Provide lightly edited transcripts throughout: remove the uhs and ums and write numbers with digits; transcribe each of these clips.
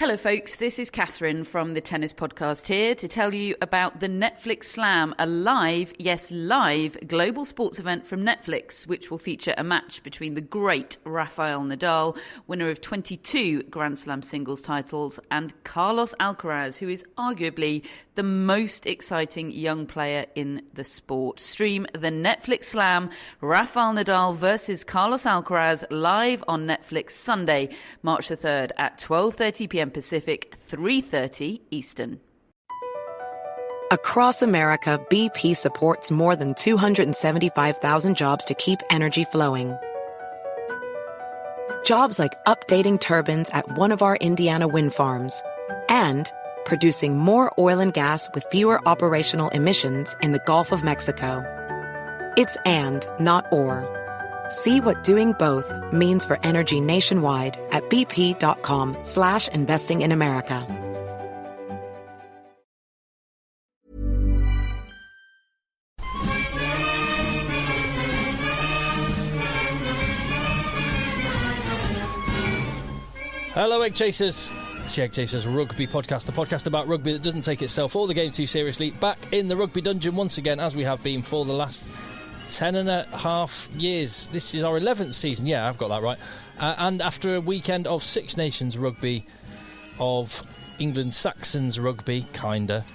Hello folks, this is Catherine from the Tennis Podcast here to tell you about the Netflix Slam, a live global sports event from Netflix, which will feature a match between the great Rafael Nadal, winner of 22 Grand Slam singles titles, and Carlos Alcaraz, who is arguably the most exciting young player in the sport. Stream the Netflix Slam, Rafael Nadal versus Carlos Alcaraz, live on Netflix Sunday, March the 3rd at 12:30pm Pacific, 3:30 Eastern. Across America, BP supports more than 275,000 jobs to keep energy flowing. Jobs like updating turbines at one of our Indiana wind farms and producing more oil and gas with fewer operational emissions in the Gulf of Mexico. It's and, not or. See what doing both means for energy nationwide at bp.com/investing in America. Hello, EggChasers. It's the EggChasers Rugby Podcast, the podcast about rugby that doesn't take itself or the game too seriously. Back in the rugby dungeon once again, as we have been for the last 10.5 years. This is our 11th season. Yeah, I've got that right. And after a weekend of Six Nations rugby, of England Saxons rugby, kinda,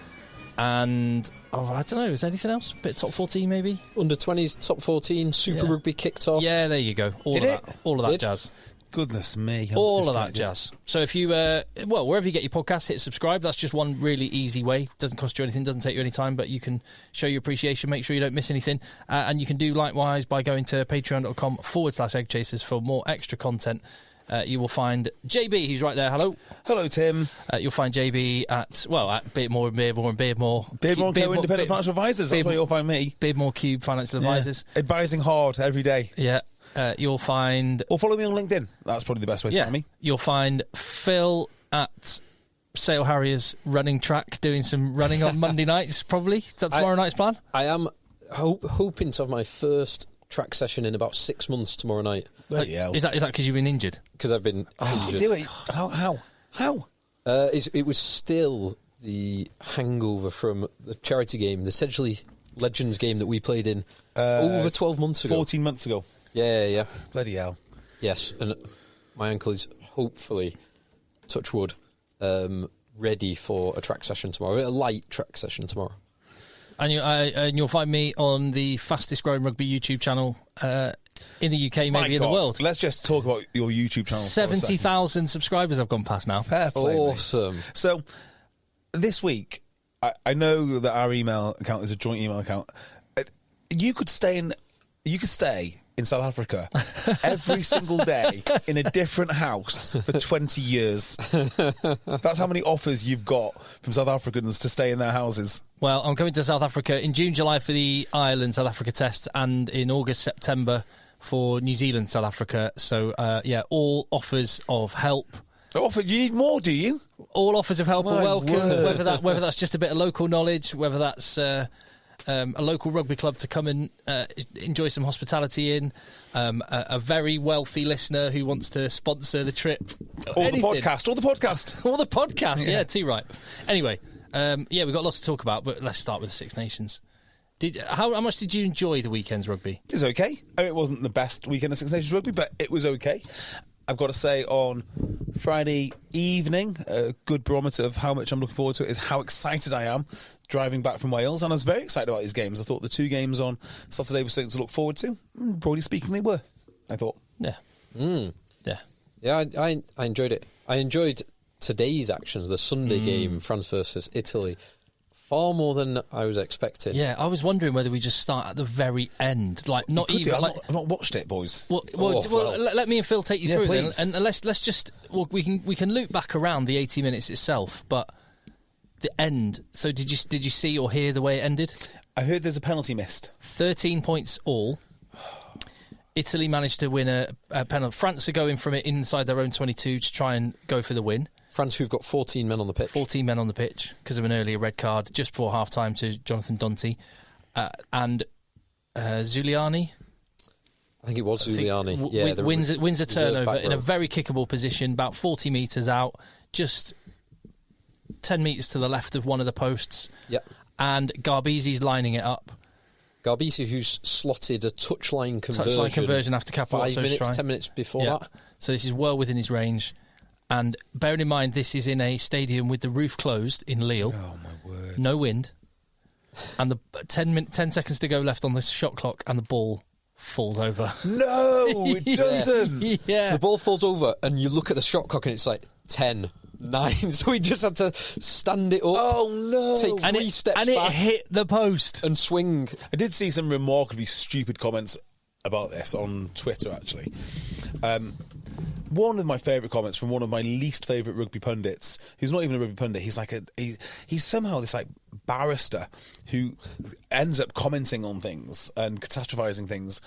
and I don't know, is there anything else? A bit of top 14 maybe? Under 20s, top 14, Super Rugby kicked off. Yeah, there you go. All of that jazz. Goodness me. All of that jazz. So if you, wherever you get your podcast, hit subscribe. That's just one really easy way. Doesn't cost you anything, doesn't take you any time, but you can show your appreciation, make sure you don't miss anything. And you can do likewise by going to patreon.com/EggChasers for more extra content. You will find JB, who's right there. Hello. Hello, Tim. You'll find JB at Beardmore and Beardmore and Beardmore. Beardmore Co-Independent Financial Advisors. That's where you'll find me. Beardmore Cube Financial Advisors. Advising hard every day. Yeah. You'll find... Or follow me on LinkedIn. That's probably the best way to find me. You'll find Phil at Sale Harriers running track, doing some running on Monday nights, probably. Is that tomorrow night's plan? I am hoping to have my first track session in about 6 months tomorrow night. Is that because you've been injured? Because I've been injured. Do it. How? It was still the hangover from the charity game, the Sedgley Legends game that we played in over 12 months ago. 14 months ago. Yeah. Bloody hell. Yes, and my ankle is hopefully, touch wood, ready for a track session tomorrow, a light track session tomorrow. And you'll find me on the fastest growing rugby YouTube channel in the UK, maybe in the world. Let's just talk about your YouTube channel. 70,000 subscribers I've gone past now. Fair play, awesome. Mate. So, this week, I know that our email account is a joint email account. You could stay in South Africa every single day in a different house for 20 years. That's how many offers you've got from South Africans to stay in their houses. Well, I'm coming to South Africa in June, July for the Ireland-South Africa test, and in August, September for New Zealand-South Africa. So, all offers of help. You need more, do you? All offers of help are welcome, word. whether that's just a bit of local knowledge, whether that's... a local rugby club to come and enjoy some hospitality in, a very wealthy listener who wants to sponsor the trip. Or the podcast. Or the podcast, yeah, too right. Anyway, we've got lots to talk about, but let's start with the Six Nations. How much did you enjoy the weekend's rugby? It was okay. It wasn't the best weekend of Six Nations rugby, but it was okay. I've got to say, on Friday evening, a good barometer of how much I'm looking forward to it is how excited I am driving back from Wales. And I was very excited about these games. I thought the two games on Saturday were something to look forward to. Broadly speaking, they were, I thought. Yeah. Yeah, I enjoyed it. I enjoyed today's actions, the Sunday game, France versus Italy, far more than I was expecting. Yeah, I was wondering whether we just start at the very end, like not even. I've not watched it, boys. Well, let me and Phil take you through it, then, and let's just we can loop back around the 80 minutes itself, but the end. So did you see or hear the way it ended? I heard there's a penalty missed. 13 points all. Italy managed to win a penalty. France are going from it inside their own 22 to try and go for the win. France, who've got 14 men on the pitch. 14 men on the pitch because of an earlier red card just before half-time to Jonathan Donty. And Zuliani? I think it was Zuliani. Wins a turnover in a very kickable position, about 40 metres out, just 10 metres to the left of one of the posts. Yep. And Garbeezy's lining it up. Garbeezy, who's slotted a touchline conversion after 5 minutes, 10 minutes before that. So this is well within his range. And bearing in mind, this is in a stadium with the roof closed in Lille. Oh, my word. No wind. And the 10 seconds to go left on this shot clock, and the ball falls over. No, it doesn't. Yeah. So the ball falls over, and you look at the shot clock, and it's like 10, 9. So he just had to stand it up. Oh, no. Take three steps back. And it hit the post. And swing. I did see some remarkably stupid comments about this on Twitter, actually. One of my favourite comments from one of my least favourite rugby pundits, who's not even a rugby pundit, he's somehow this like barrister who ends up commenting on things and catastrophising things,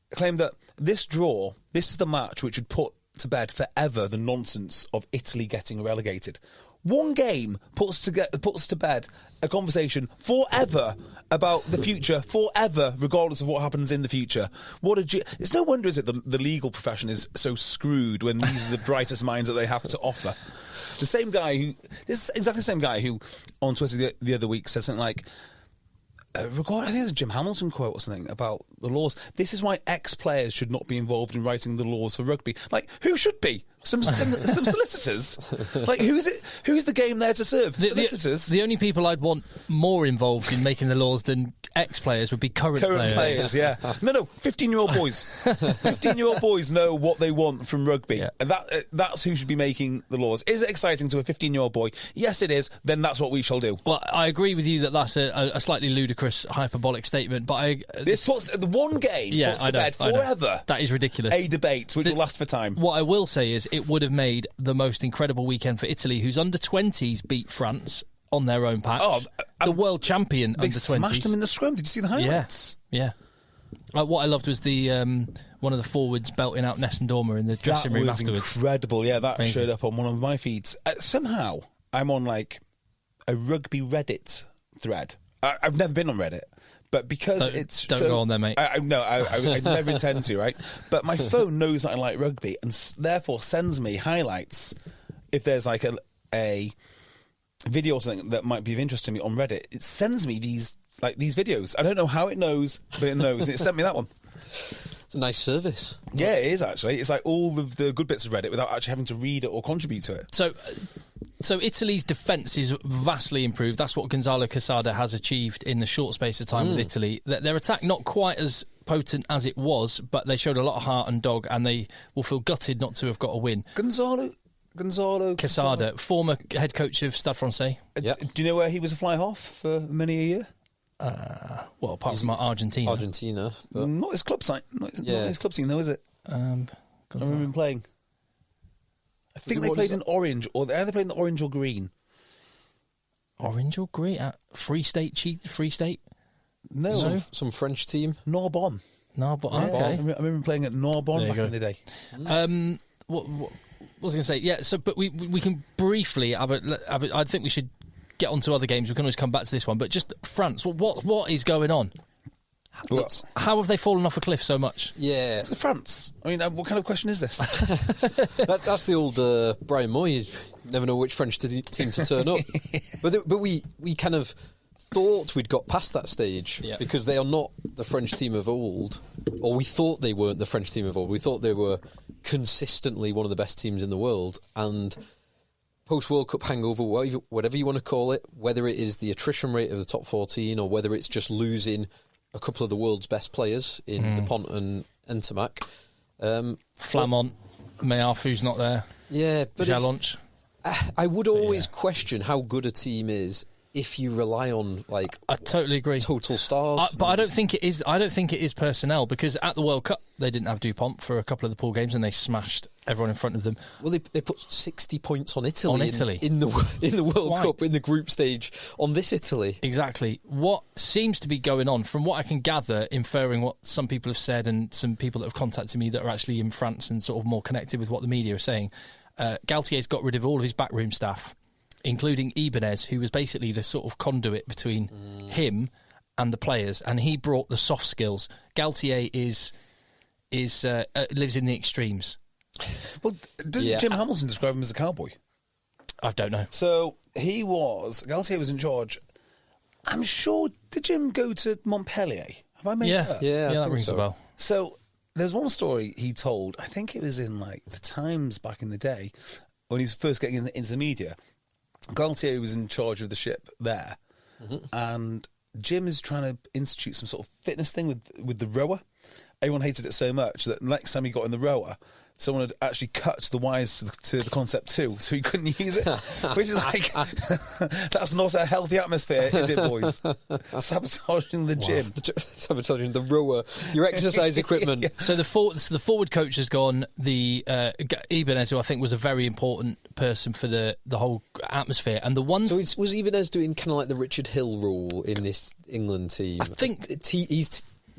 claimed that this is the match which would put to bed forever the nonsense of Italy getting relegated. One game puts to bed a conversation forever about the future, forever, regardless of what happens in the future. It's no wonder, is it, the legal profession is so screwed when these are the brightest minds that they have to offer. This is exactly the same guy who, on Twitter the other week, said something like, I think it's a Jim Hamilton quote or something about the laws. This is why ex-players should not be involved in writing the laws for rugby. Like, who should be? Some solicitors? Like, who is it? Who is the game there to serve? Solicitors? The only people I'd want more involved in making the laws than ex-players would be current players. Yeah. No, 15-year-old boys. 15-year-old boys know what they want from rugby. Yeah. And that's who should be making the laws. Is it exciting to a 15-year-old boy? Yes, it is. Then that's what we shall do. Well, I agree with you that that's a slightly ludicrous, hyperbolic statement, but this puts the one game puts to bed forever. That is ridiculous. A debate which will last for time. What I will say is it would have made the most incredible weekend for Italy, whose under-20s beat France on their own patch. The world champion under-20s. They smashed them in the scrum. Did you see the highlights? Yeah. What I loved was the one of the forwards belting out Nessendorma in the dressing room afterwards. That was incredible. Yeah, that Amazing. Showed up on one of my feeds. Somehow, I'm on like a rugby Reddit thread. I've never been on Reddit. But because don't go on there, mate. I never intend to, right? But my phone knows that I like rugby and therefore sends me highlights if there's like a video or something that might be of interest to me on Reddit. It sends me these videos. I don't know how it knows, but it knows. It sent me that one. It's a nice service. Yeah, it is actually. It's like all of the good bits of Reddit without actually having to read it or contribute to it. So Italy's defence is vastly improved. That's what Gonzalo Quesada has achieved in the short space of time with Italy. Their attack not quite as potent as it was, but they showed a lot of heart and dog, and they will feel gutted not to have got a win. Gonzalo Quesada, former head coach of Stade Francais. Do you know where he was a fly-half for many a year? Well, apart from Argentina. But not his club side. Not his club team, though, is it? I remember him playing. I think they played in orange, or they either played in orange or green. Orange or green? Free State? No. Some French team. Narbonne. Okay. I remember playing at Narbonne back in the day. What was I going to say? Yeah, so, but we can briefly have a I think we should get on to other games. We can always come back to this one. But just France, what is going on? How have they fallen off a cliff so much? Yeah. It's France. I mean, what kind of question is this? That's the old Brian Moy. You never know which French team to turn up. But we kind of thought we'd got past that stage because they are not the French team of old, or we thought they weren't the French team of old. We thought they were consistently one of the best teams in the world, and post-World Cup hangover, whatever you want to call it, whether it is the attrition rate of the top 14 or whether it's just losing a couple of the world's best players in Dupont and Entamac. Flamont, Meafu's not there. Yeah, but Jalonch. I would always question how good a team is if you rely on I totally agree. Total stars. But I don't think it is. I don't think it is personnel, because at the World Cup they didn't have Dupont for a couple of the pool games and they smashed everyone in front of them. Well, they put 60 points on Italy. In the World Cup in the group stage on this Italy. Exactly. What seems to be going on, from what I can gather, inferring what some people have said and some people that have contacted me that are actually in France and sort of more connected with what the media are saying, Galtier's got rid of all of his backroom staff, including Ibanez, who was basically the sort of conduit between him and the players, and he brought the soft skills. Galtier lives in the extremes. Well, doesn't Jim Hamilton describe him as a cowboy? I don't know. So Galtier was in charge. I'm sure, did Jim go to Montpellier? Have I made that up? Yeah, I that think rings a bell. So there's one story he told, I think it was in like the Times back in the day, when he was first getting into the media. Galtier was in charge of the ship there, and Jim is trying to institute some sort of fitness thing with the rower. Everyone hated it so much that next time he got in the rower, someone had actually cut the wires to the Concept 2, so he couldn't use it. Which is like, that's not a healthy atmosphere, is it, boys? Sabotaging the gym. Sabotaging the rower, your exercise equipment. Yeah. So the forward coach has gone. The Ibanez, who I think was a very important person for the whole atmosphere, and the one. So was Ibanez doing kind of like the Richard Hill role in this England team? I think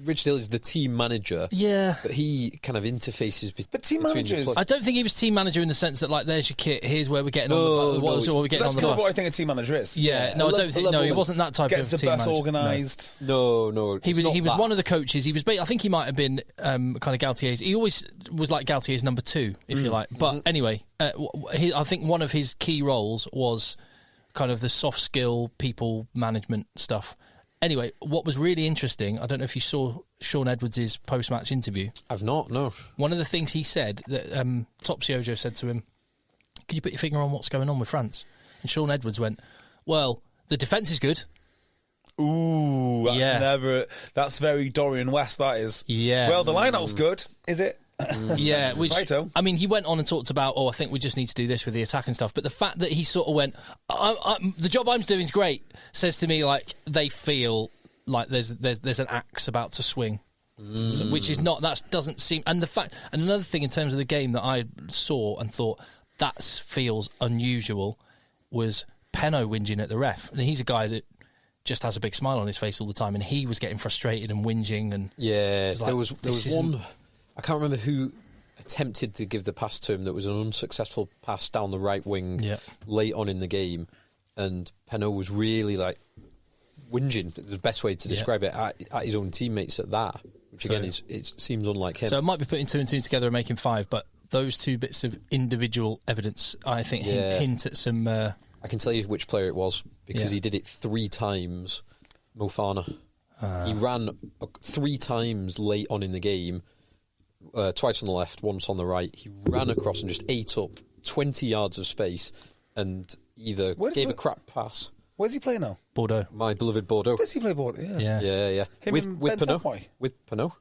Richard Hill is the team manager. Yeah. But he kind of interfaces But team managers... I don't think he was team manager in the sense that, like, there's your kit, here's where we're getting on the bus. That's kind of what I think a team manager is. Yeah. No, I don't think... No, he wasn't that type of team manager. Gets the bus organised. No. He was one of the coaches. He was... I think he might have been kind of Galtier's... He always was like Galtier's number 2, if you like. But anyway, I think one of his key roles was kind of the soft skill, people management stuff. Anyway, what was really interesting, I don't know if you saw Sean Edwards' post-match interview. I've not, no. One of the things he said, that Topsiojo said to him, "Could you put your finger on what's going on with France?" And Sean Edwards went, "Well, the defence is good." Ooh, that's very Dorian West, that is. Yeah. Well, the line-out's good, is it? Yeah, which, Righto. I mean, he went on and talked about, I think we just need to do this with the attack and stuff. But the fact that he sort of went, the job I'm doing is great, says to me, like, they feel like there's an axe about to swing. So, which is not, that doesn't seem, and another thing in terms of the game that I saw and thought, that feels unusual, was Penno whinging at the ref. And he's a guy that just has a big smile on his face all the time, and he was getting frustrated and whinging. And yeah, like, there was one... I can't remember who attempted to give the pass to him that was an unsuccessful pass down the right wing late on in the game, and Penno was really like whinging, the best way to describe it, at his own teammates at that, which again it seems unlike him. So it might be putting 2 and 2 together and making 5, but those 2 bits of individual evidence, I think, hint at some... I can tell you which player it was, because he did it 3 times, Mofana. He ran 3 times late on in the game, twice on the left, once on the right. He ran across and just ate up 20 yards of space and either gave a crap pass. Where's he play now? Bordeaux. My beloved Bordeaux. Does he play Bordeaux? Yeah. Him With and Ben Penno. Tapoy? With Penno.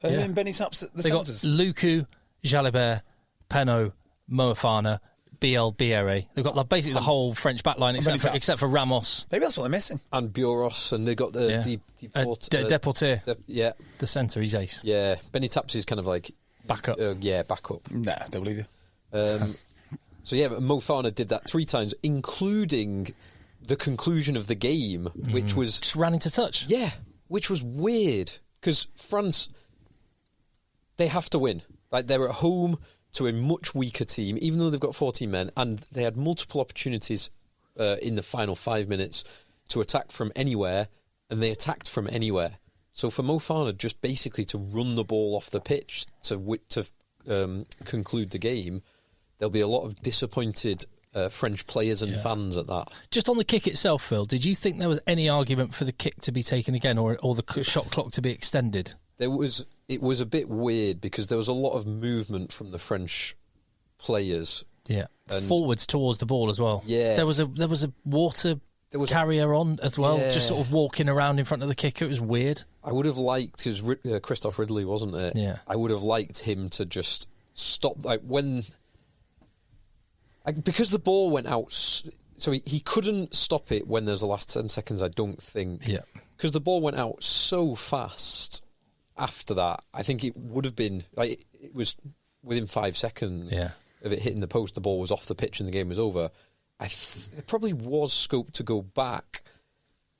Him and Benny Taps at the They got centres. Luku, Jalibert, Penno, Moefana, BL, they've got like basically the whole French backline except for Ramos. Maybe that's what they're missing. And Buros, and they got the Deportier. The centre, he's ace. Yeah, Benny Taps is kind of like backup. Backup. Nah, don't believe you. So yeah, but Mofana did that 3 times, including the conclusion of the game, which was just ran into touch. Yeah, which was weird because France, they have to win. Like, they're at home to a much weaker team, even though they've got 14 men, and they had multiple opportunities in the final 5 minutes to attack from anywhere, and they attacked from anywhere. So for Mofana just basically to run the ball off the pitch to conclude the game, there'll be a lot of disappointed French players and fans at that. Just on the kick itself, Phil, did you think there was any argument for the kick to be taken again or the shot clock to be extended? It was a bit weird because there was a lot of movement from the French players. Yeah, forwards towards the ball as well. Yeah, there was a water carrier on as well, just sort of walking around in front of the kicker. It was weird. I would have liked, because Christoph Ridley, wasn't it? Yeah, I would have liked him to just stop, like because the ball went out. So he couldn't stop it when there's the last 10 seconds. I don't think. Yeah, because the ball went out so fast. After that, I think it would have been like it was within 5 seconds of it hitting the post. The ball was off the pitch and the game was over. There probably was scope to go back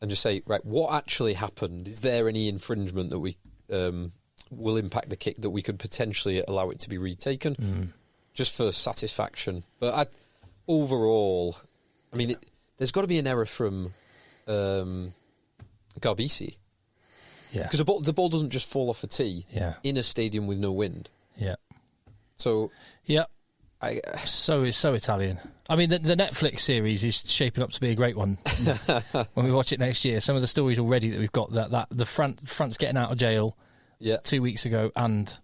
and just say, right, what actually happened? Is there any infringement that we will impact the kick that we could potentially allow it to be retaken, just for satisfaction? But overall, I mean, there's got to be an error from Garbisi. Yeah, because the ball doesn't just fall off a tee in a stadium with no wind. Yeah. So so Italian. I mean, the Netflix series is shaping up to be a great one when we watch it next year. Some of the stories already that we've got, that the France getting out of jail 2 weeks ago and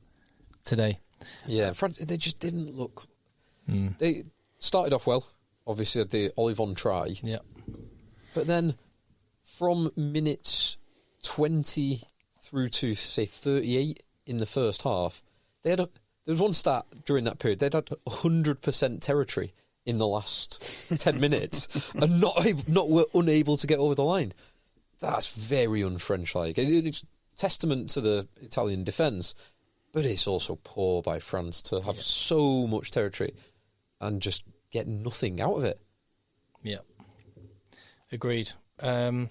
today. Yeah, France, they just didn't look... They started off well, obviously had the Olivon try. Yeah. But then from minutes 20 through to, say, 38 in the first half, there was one stat during that period, they'd had 100% territory in the last 10 minutes and were unable to get over the line. That's very un-French-like. It's testament to the Italian defence, but it's also poor by France to have so much territory and just get nothing out of it. Yeah. Agreed. Contact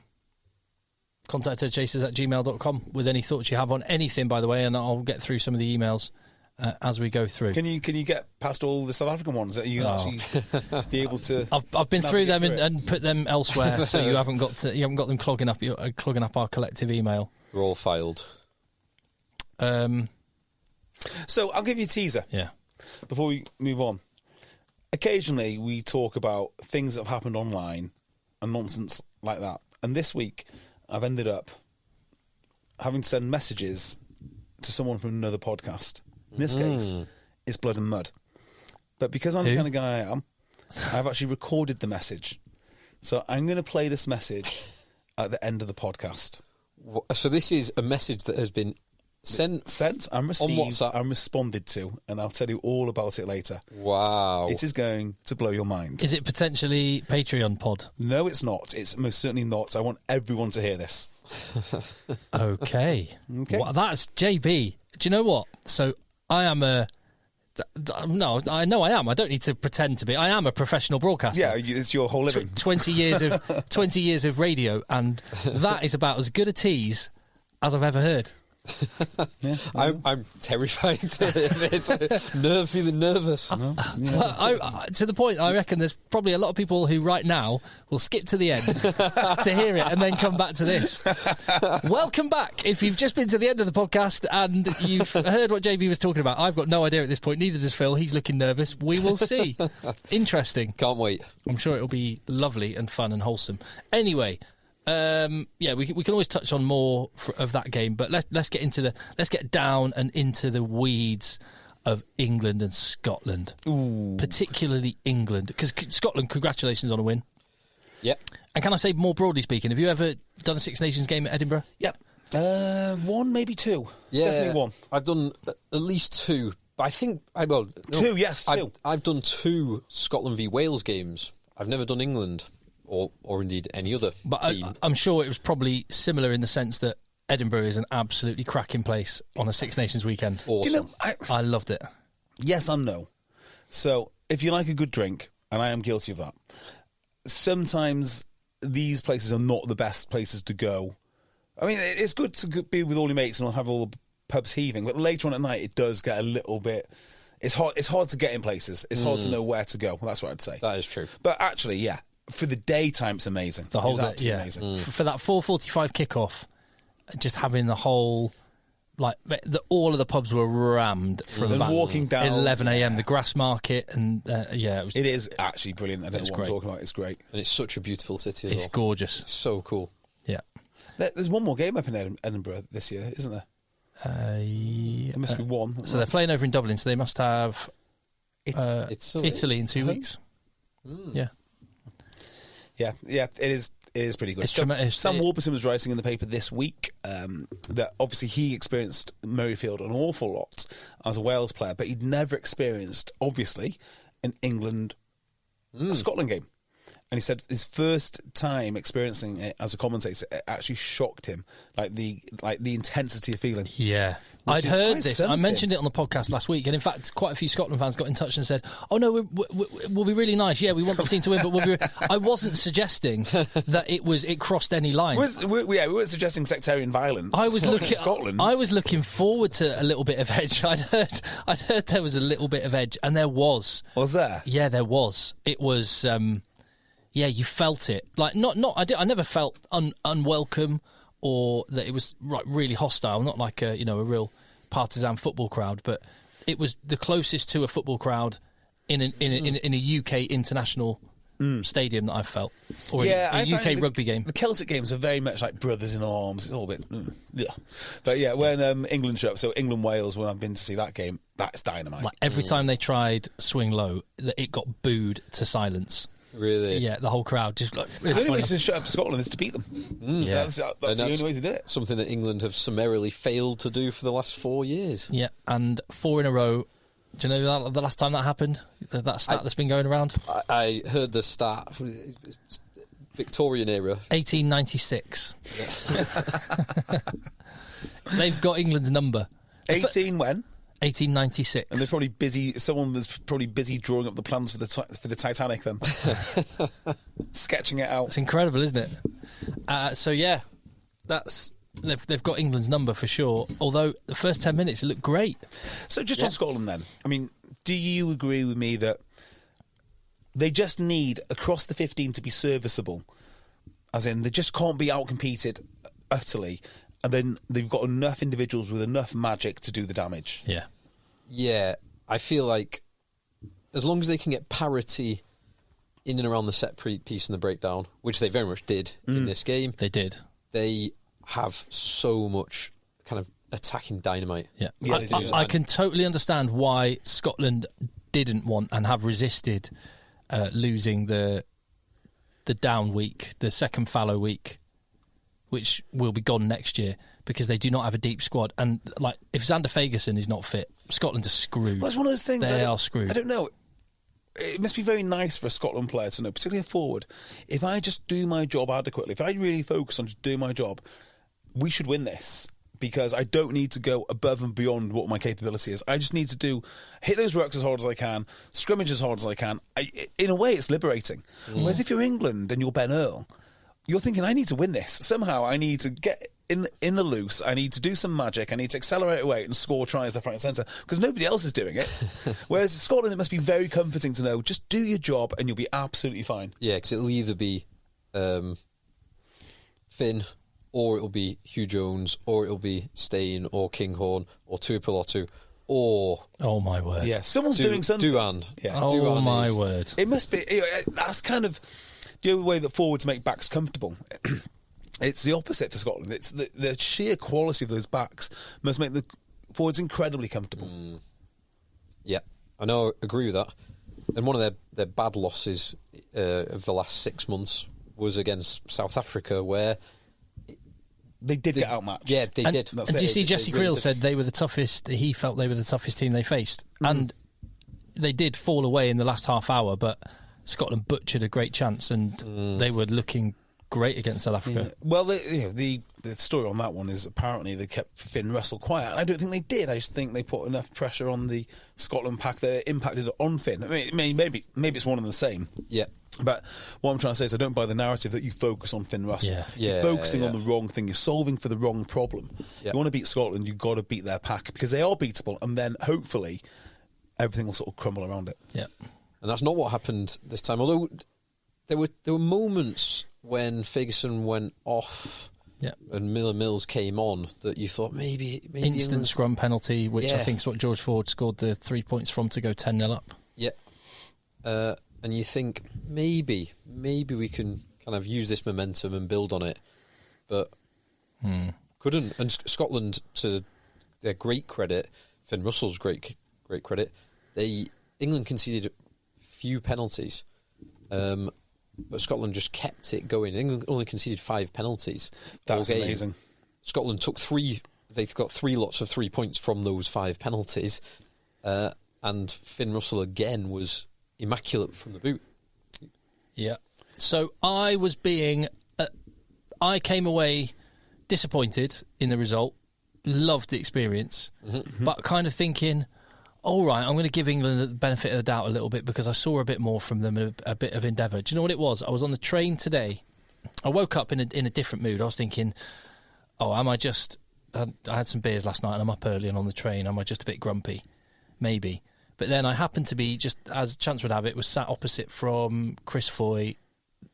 EggChasers@gmail.com with any thoughts you have on anything, by the way, and I'll get through some of the emails as we go through. Can you get past all the South African ones that you can actually be able to? I've been through them and put them elsewhere, so you haven't got them clogging up our collective email. We're all filed. So I'll give you a teaser. Yeah. Before we move on, occasionally we talk about things that have happened online and nonsense like that. And this week, I've ended up having to send messages to someone from another podcast. In this case, it's Blood and Mud. But because I'm the kind of guy I am, I've actually recorded the message. So I'm going to play this message at the end of the podcast. So this is a message that has been sent and received on WhatsApp and responded to, and I'll tell you all about it later. Wow. It is going to blow your mind. Is it potentially Patreon pod? No, it's not. It's most certainly not. I want everyone to hear this. Okay. Okay. Well, that's JB. Do you know what? So I am a... No, I know I am. I don't need to pretend to be. I am a professional broadcaster. Yeah, it's your whole living. 20 years of radio, and that is about as good a tease as I've ever heard. Yeah. I'm terrified to hear this. Feeling nervous. To the point, I reckon there's probably a lot of people who right now will skip to the end to hear it and then come back to this. Welcome back. If you've just been to the end of the podcast and you've heard what JB was talking about, I've got no idea at this point. Neither does Phil. He's looking nervous. We will see. Interesting. Can't wait. I'm sure it'll be lovely and fun and wholesome. Anyway. We can always touch on more of that game, but let's get down and into the weeds of England and Scotland. Ooh. Particularly England, because Scotland, congratulations on a win. Yep. And can I say, more broadly speaking, have you ever done a Six Nations game at Edinburgh? Yep. One, maybe two. Yeah, definitely one. I've done at least two, but I think two. Yes, two. I've done two Scotland v Wales games. I've never done England. Or indeed any other team. I'm sure it was probably similar in the sense that Edinburgh is an absolutely cracking place on a Six Nations weekend. Awesome. Do you know, I loved it. Yes and no. So, if you like a good drink, and I am guilty of that, sometimes these places are not the best places to go. I mean, it's good to be with all your mates and have all the pubs heaving, but later on at night it does get a little bit... It's hard to get in places. It's hard to know where to go. Well, that's what I'd say. That is true. But actually, yeah. For the daytime, it's amazing. The whole day, yeah. Amazing. For that 4:45 kickoff, just having the whole, all of the pubs were rammed from about walking down 11 a.m. The grass market, and it is actually brilliant. I don't know what I'm talking about. It's great, and it's such a beautiful city. It's gorgeous. It's so cool. Yeah. There's one more game up in Edinburgh this year, isn't there? There must be one. So they're playing over in Dublin, so they must have Italy in 2 weeks. Yeah. Yeah, it is pretty good. It's tremendous. Sam Warburton was writing in the paper this week that obviously he experienced Murrayfield an awful lot as a Wales player, but he'd never experienced, obviously, an England-Scotland game. And he said his first time experiencing it as a commentator, it actually shocked him, like the intensity of feeling. Yeah, I'd heard this. I mentioned it on the podcast last week, and in fact, quite a few Scotland fans got in touch and said, "Oh no, we'll be really nice. Yeah, we want the team to win, but we'll be." I wasn't suggesting that it crossed any lines. We weren't suggesting sectarian violence. I was looking Scotland. I was looking forward to a little bit of edge. I'd heard there was a little bit of edge, and there was. Was there? Yeah, there was. It was. Yeah, you felt it. Like I never felt unwelcome or that it was really hostile. Not like a real partisan football crowd, but it was the closest to a football crowd in a UK international stadium that I've felt, or a UK rugby game. The Celtic games are very much like brothers in arms. It's all a bit, yeah. But yeah, when England show up, so England-Wales, when I've been to see that game, that's dynamite. Like every time they tried swing low, it got booed to silence. Really? Yeah, the whole crowd just like. The only way to shut up Scotland is to beat them. Yeah, that's the only way to do it. Something that England have summarily failed to do for the last 4 years. Yeah, and 4 in a row. Do you know the last time that happened? That stat that's been going around? I heard the stat. Victorian era. 1896. They've got England's number. 18 when? 1896. And they're probably busy. Someone was probably busy drawing up the plans for the Titanic then. Sketching it out. It's incredible, isn't it? So yeah, they've got England's number for sure. Although the first 10 minutes it looked great. So just on Scotland then, I mean, do you agree with me that they just need across the 15 to be serviceable? As in, they just can't be outcompeted utterly, and then they've got enough individuals with enough magic to do the damage. Yeah. Yeah, I feel like as long as they can get parity in and around the set piece and the breakdown, which they very much did in this game. They did. They have so much kind of attacking dynamite. Yeah, I I can totally understand why Scotland didn't want and have resisted losing the down week, the second fallow week, which will be gone next year, because they do not have a deep squad. And like, if Xander Fagerson is not fit, Scotland are screwed. Well, it's one of those things. They are screwed. I don't know. It must be very nice for a Scotland player to know, particularly a forward, if I just do my job adequately, if I really focus on just doing my job, we should win this, because I don't need to go above and beyond what my capability is. I just need to hit those rucks as hard as I can, scrimmage as hard as I can. In a way, it's liberating. Whereas if you're England and you're Ben Earl, you're thinking, I need to win this. Somehow I need to get in the loose, I need to do some magic, I need to accelerate away and score tries left, right and centre, because nobody else is doing it. Whereas in Scotland, it must be very comforting to know, just do your job and you'll be absolutely fine. Yeah, because it'll either be Finn, or it'll be Hugh Jones, or it'll be Stain, or Kinghorn, or Tuipulotu, or... Oh, my word. Yeah, someone's doing something. Duand. Yeah. Oh, Duand my word. It must be... That's kind of the only way that forwards make backs comfortable. It's the opposite for Scotland. It's the sheer quality of those backs must make the forwards incredibly comfortable. Yeah, I know, I agree with that. And one of their bad losses of the last 6 months was against South Africa, where... They did get outmatched. Yeah, they did. And do you see Jesse Creel said they were the toughest, he felt they were the toughest team they faced. And they did fall away in the last half hour, but Scotland butchered a great chance, and they were looking great against South Africa. Yeah. Well, the story on that one is apparently they kept Finn Russell quiet. I don't think they did. I just think they put enough pressure on the Scotland pack that it impacted on Finn. I mean, maybe it's one and the same. Yeah. But what I'm trying to say is I don't buy the narrative that you focus on Finn Russell. You're focusing on the wrong thing. You're solving for the wrong problem. You want to beat Scotland, you've got to beat their pack, because they are beatable, and then hopefully everything will sort of crumble around it. Yeah. And that's not what happened this time. Although there were moments when Ferguson went off and Mills came on that you thought maybe instant England... scrum penalty, which I think is what George Ford scored the 3 points from to go 10-0 up. Yeah. And you think maybe we can kind of use this momentum and build on it, but couldn't. And Scotland, to their great credit, Finn Russell's great credit, England conceded few penalties, but Scotland just kept it going. England only conceded 5 penalties. That's amazing. Scotland took 3. They've got 3 lots of 3 points from those 5 penalties, and Finn Russell again was immaculate from the boot. Yeah. So I came away disappointed in the result, loved the experience, but kind of thinking, all right, I'm going to give England the benefit of the doubt a little bit, because I saw a bit more from them, a bit of endeavour. Do you know what it was? I was on the train today. I woke up in a different mood. I was thinking, am I just... I had some beers last night and I'm up early and on the train. Am I just a bit grumpy? Maybe. But then I happened to be, just as chance would have it, was sat opposite from Chris Foy,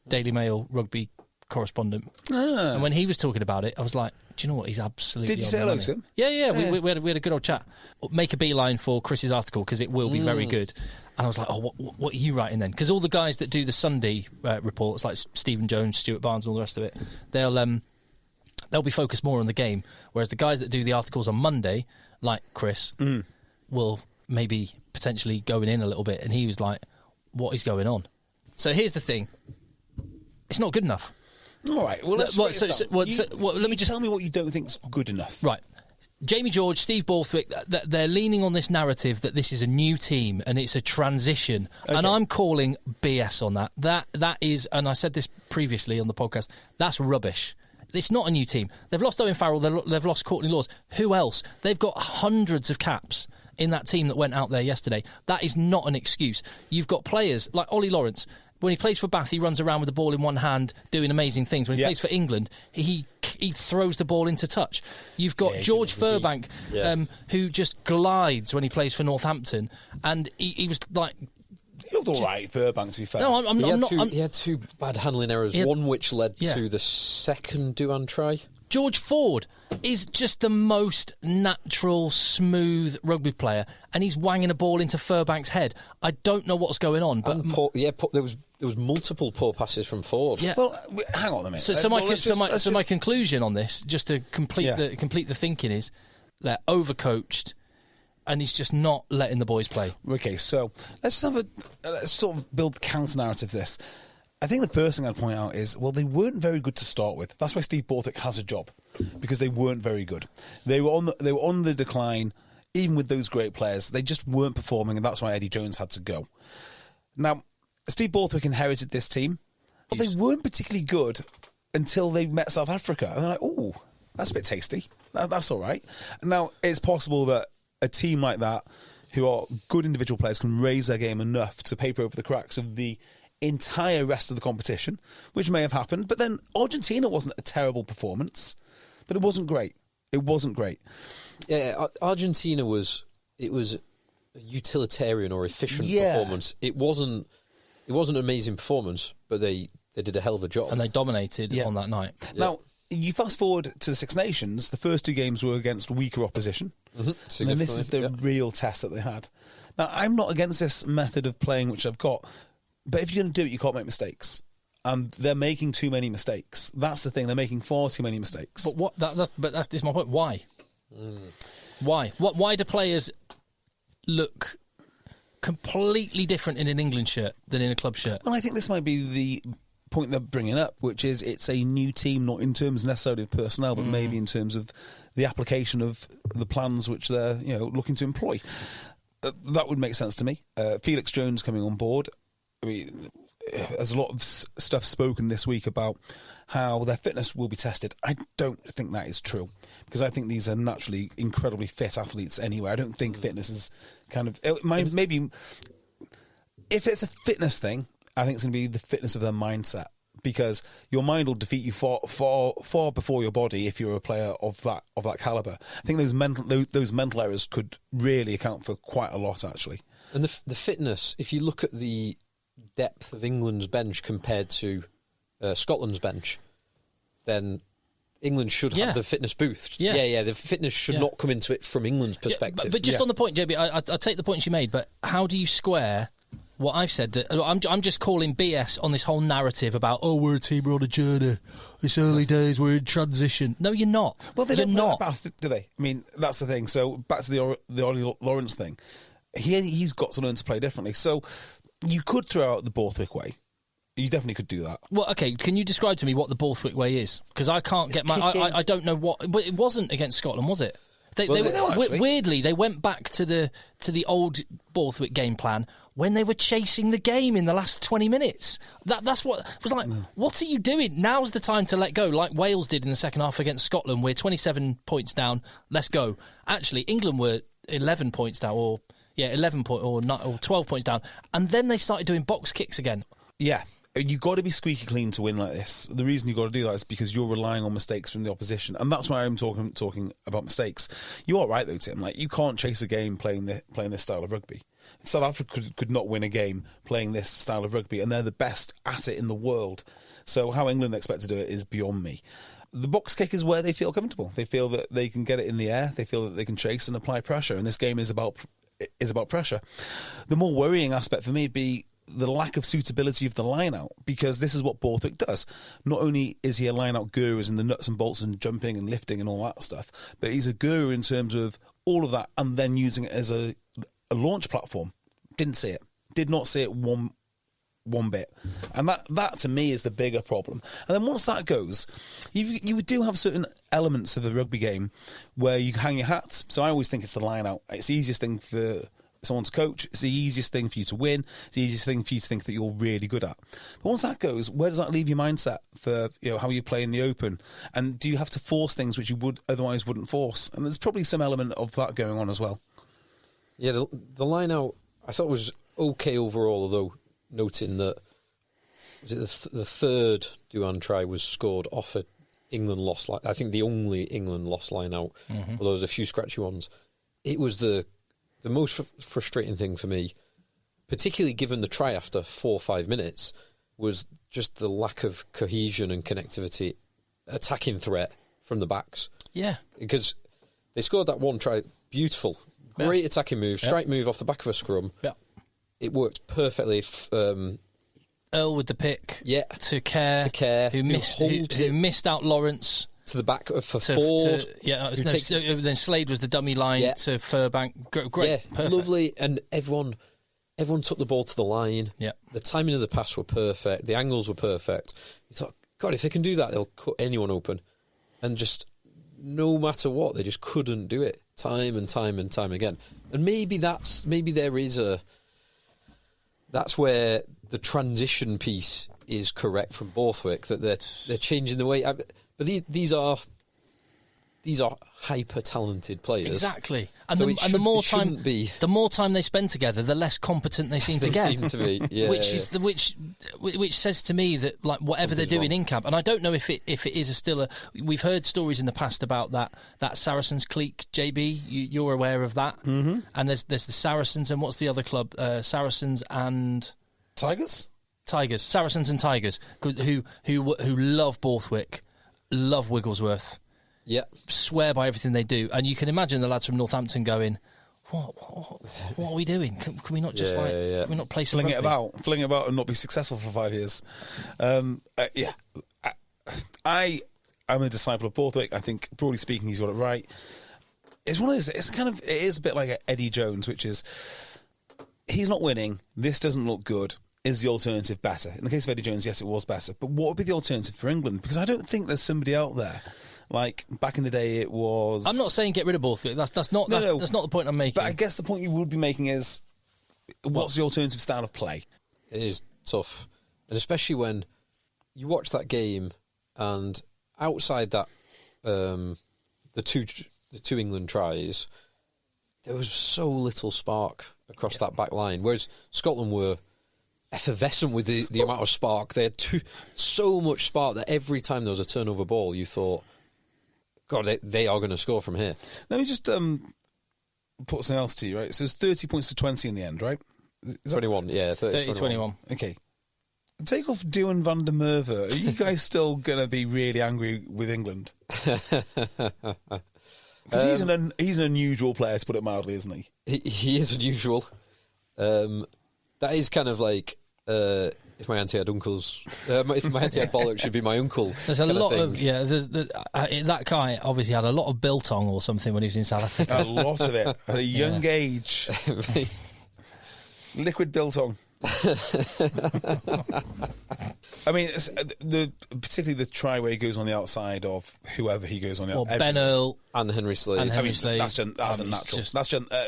Daily Mail rugby correspondent. And when he was talking about it, I was like, do you know what? He's absolutely... Did you say hello to him? Yeah. We had a good old chat. Make a beeline for Chris's article, because it will be very good. And I was like, oh, what are you writing then? Because all the guys that do the Sunday reports, like Stephen Jones, Stuart Barnes, and all the rest of it, they'll be focused more on the game, whereas the guys that do the articles on Monday, like Chris, will maybe potentially going in a little bit. And he was like, what is going on? So here's the thing. It's not good enough. All right. Well, let me just tell me what you don't think's good enough. Right. Jamie George, Steve Borthwick, they're leaning on this narrative that this is a new team and it's a transition. Okay. And I'm calling BS on that. That is, and I said this previously on the podcast, that's rubbish. It's not a new team. They've lost Owen Farrell, they've lost Courtney Laws. Who else? They've got hundreds of caps in that team that went out there yesterday. That is not an excuse. You've got players like Ollie Lawrence. When he plays for Bath, he runs around with the ball in one hand doing amazing things. When he plays for England, he throws the ball into touch. You've got George Furbank, who just glides when he plays for Northampton. And he was like... He looked all right, Furbank, to be fair. No, he had two bad handling errors, one which led to the second Duan try. George Ford is just the most natural, smooth rugby player, and he's wanging a ball into Furbank's head. I don't know what's going on, but there was multiple poor passes from Ford. Yeah. Well, hang on a minute. So my conclusion on this, just to complete the thinking, is they're overcoached, and he's just not letting the boys play. Okay, so let's sort of build the counter narrative to this. I think the first thing I'd point out is, well, they weren't very good to start with. That's why Steve Borthwick has a job, because they weren't very good. They were on the decline, even with those great players. They just weren't performing, and that's why Eddie Jones had to go. Now, Steve Borthwick inherited this team, but they weren't particularly good until they met South Africa. And they're like, oh, that's a bit tasty. That's all right. Now, it's possible that a team like that, who are good individual players, can raise their game enough to paper over the cracks of the entire rest of the competition, which may have happened. But then Argentina wasn't a terrible performance, but it wasn't great. It wasn't great. Yeah, Argentina was a utilitarian or efficient performance. It wasn't an amazing performance, but they did a hell of a job. And they dominated on that night. Yeah. Now, you fast forward to the Six Nations, the first two games were against weaker opposition. Mm-hmm. And then this is the real test that they had. Now, I'm not against this method of playing, which I've got, but if you're going to do it, you can't make mistakes. And they're making too many mistakes. That's the thing. They're making far too many mistakes. But this is my point. Why? Why? Why do players look completely different in an England shirt than in a club shirt? Well, I think this might be the point they're bringing up, which is it's a new team, not in terms necessarily of personnel, but maybe in terms of the application of the plans which they're looking to employ. That would make sense to me. Felix Jones coming on board. I mean, there's a lot of stuff spoken this week about how their fitness will be tested. I don't think that is true, because I think these are naturally incredibly fit athletes anyway. I don't think fitness is maybe if it's a fitness thing, I think it's going to be the fitness of their mindset, because your mind will defeat you far before your body if you're a player of that caliber. I think those mental errors could really account for quite a lot, actually. And the fitness, if you look at the depth of England's bench compared to Scotland's bench, then England should have the fitness boost. Yeah. The fitness should not come into it from England's perspective. But just on the point, JB, I take the point you made, but how do you square what I've said? That I'm just calling BS on this whole narrative about, we're a team, we're on a journey, it's early days, we're in transition. No, you're not. Well, they don't know about it, do they? I mean, that's the thing. So back to the Ollie Lawrence thing. He's got to learn to play differently. So you could throw out the Borthwick way. You definitely could do that. Well, okay, can you describe to me what the Borthwick way is? Because I can't I don't know what... But it wasn't against Scotland, was it? Weirdly, they went back to the old Borthwick game plan when they were chasing the game in the last 20 minutes. That's what was like. What are you doing? Now's the time to let go, like Wales did in the second half against Scotland. We're 27 points down. Let's go. Actually, England were 11 points down, 11 or 12 points down, and then they started doing box kicks again. Yeah. You've got to be squeaky clean to win like this. The reason you've got to do that is because you're relying on mistakes from the opposition, and that's why I'm talking about mistakes. You are right though, Tim. Like, you can't chase a game playing this style of rugby. South Africa could not win a game playing this style of rugby, and they're the best at it in the world. So how England expect to do it is beyond me. The box kick is where they feel comfortable. They feel that they can get it in the air. They feel that they can chase and apply pressure, and this game is about is about pressure. The more worrying aspect for me would be the lack of suitability of the line-out, because this is what Borthwick does. Not only is he a line-out guru as in the nuts and bolts and jumping and lifting and all that stuff, but he's a guru in terms of all of that and then using it as a launch platform. Didn't see it. Did not see it one bit. And that to me is the bigger problem. And then once that goes, you do have certain elements of the rugby game where you hang your hats. So I always think it's the line-out. It's the easiest thing for someone's coach. It's the easiest thing for you to win. It's the easiest thing for you to think that you're really good at. But once that goes, where does that leave your mindset for how you play in the open? And do you have to force things which you would otherwise wouldn't force? And there's probably some element of that going on as well. Yeah, the line out I thought was okay overall, although noting that the third Duan try was scored off a England lost line. I think the only England lost line out, although there was a few scratchy ones. It was the most frustrating thing for me, particularly given the try after 4 or 5 minutes, was just the lack of cohesion and connectivity, attacking threat from the backs. Yeah. Because they scored that one try, beautiful, great attacking move, strike move off the back of a scrum. Yeah. It worked perfectly. Earl with the pick. Yeah. To Care. Who missed out Lawrence. To the back for Ford. Then Slade was the dummy line to Furbank. Great. Yeah, perfect. Lovely. And everyone took the ball to the line. Yeah. The timing of the pass were perfect. The angles were perfect. You thought, God, if they can do that, they'll cut anyone open. And just no matter what, they just couldn't do it time and time and time again. And maybe that's where the transition piece is correct from Borthwick, that they're changing the way. But these are hyper talented players. Exactly, and the more time they spend together, the less competent they seem to get. Seem to be, yeah, which says to me that like whatever they're doing in camp, and I don't know if it is still a. We've heard stories in the past about that Saracens clique. JB, you're aware of that, and there's the Saracens, and what's the other club? Saracens and Tigers, Saracens and Tigers, who love Borthwick. Love Wigglesworth. Yeah. Swear by everything they do. And you can imagine the lads from Northampton going, what are we doing? Can we not just can we not play some fling rugby? it about and not be successful for 5 years? I'm a disciple of Borthwick. I think, broadly speaking, he's got it right. It's one of those, it is a bit like Eddie Jones, which is, he's not winning, this doesn't look good. Is the alternative better? In the case of Eddie Jones, yes, it was better. But what would be the alternative for England? Because I don't think there's somebody out there. Like, back in the day, it was... I'm not saying get rid of Borthwick. That's not the point I'm making. But I guess the point you would be making is, what's the alternative style of play? It is tough. And especially when you watch that game and outside that, the two England tries, there was so little spark across that back line. Whereas Scotland were effervescent with the amount of spark. They had so much spark that every time there was a turnover ball, you thought, God, they are going to score from here. Let me just put something else to you, right? So it's 30 points to 20 in the end, right? 21, 30-21. Okay. Take off Duan van der Merwe. Are you guys still going to be really angry with England? Because he's an unusual player, to put it mildly, isn't he? He is unusual. That is kind of like if my auntie had uncles. If my auntie had bollocks, she'd be my uncle. There's a lot of that guy obviously had a lot of biltong or something when he was in South Africa. A lot of it at a young age. Liquid biltong. I mean, particularly the try where he goes on the outside of whoever he goes on the outside. Ben Earl and Henry Slade. That's unnatural.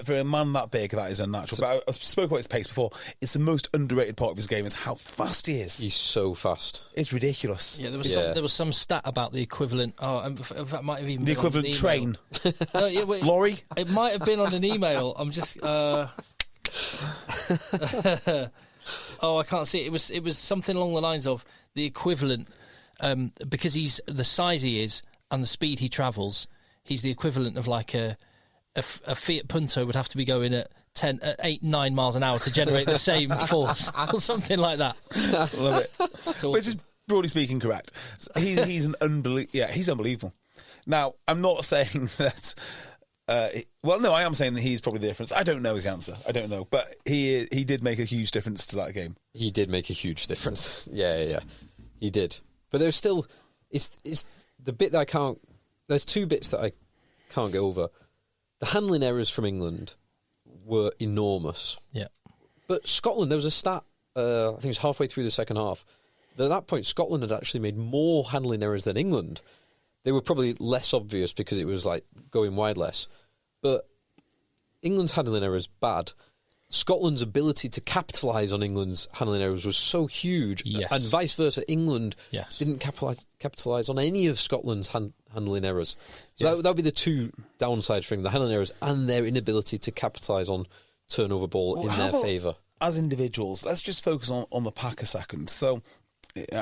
For a man that big, that is unnatural. But I spoke about his pace before. It's the most underrated part of his game is how fast he is. He's so fast. It's ridiculous. Yeah, there was some stat about the equivalent. That might have even the been equivalent on train. Lorry. It might have been on an email. I'm just. I can't see it. It was something along the lines of the equivalent, because he's the size he is and the speed he travels. He's the equivalent of like a Fiat Punto would have to be going at 8-9 miles an hour to generate the same force or something like that. Love it. Awesome. Which is broadly speaking correct. He's an he's unbelievable. Now, I'm not saying that Well, no, I am saying that he's probably the difference. I don't know his answer. I don't know. But he did make a huge difference to that game. He did make a huge difference. Yeah. He did. But there's still... It's the bit that I can't... There's two bits that I can't get over. The handling errors from England were enormous. Yeah. But Scotland, there was a stat, I think it was halfway through the second half, that at that point Scotland had actually made more handling errors than England. They were probably less obvious because it was like going wide less. But England's handling errors bad. Scotland's ability to capitalise on England's handling errors was so huge, and vice versa. England didn't capitalise on any of Scotland's handling errors. So that would be the two downsides for England, the handling errors and their inability to capitalise on turnover ball in their favour. As individuals, let's just focus on the pack a second. So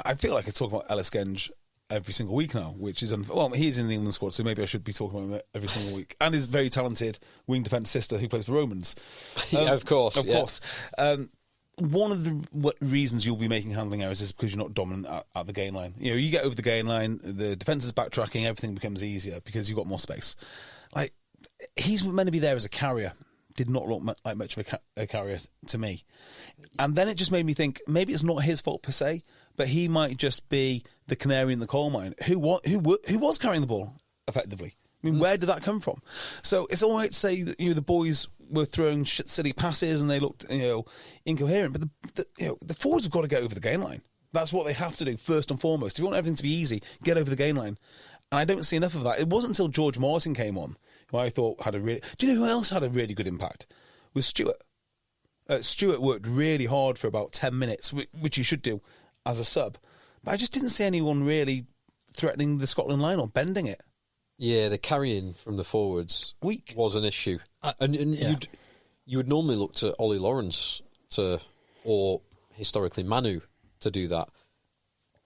I feel like I talk about Ellis Genge every single week now, which is he's in the England squad, so maybe I should be talking about him every single week. And his very talented wing defence sister who plays for Romans. Of course. One of the reasons you'll be making handling errors is because you're not dominant at the gain line. You know, you get over the gain line, the defence is backtracking, everything becomes easier because you've got more space. Like, he's meant to be there as a carrier. Did not look like much of a carrier to me. And then it just made me think, maybe it's not his fault per se, but he might just be the canary in the coal mine who was carrying the ball effectively. I mean, where did that come from? So it's all right to say that the boys were throwing silly passes and they looked incoherent, but the forwards have got to get over the gain line. That's what they have to do first and foremost. If you want everything to be easy, get over the gain line. And I don't see enough of that. It wasn't until George Morrison came on who I thought had a really... Do you know who else had a really good impact? Was Stewart. Stewart worked really hard for about 10 minutes, which he should do as a sub. But I just didn't see anyone really threatening the Scotland line or bending it. Yeah, the carrying from the forwards weak was an issue. You would normally look to Ollie Lawrence or historically Manu to do that.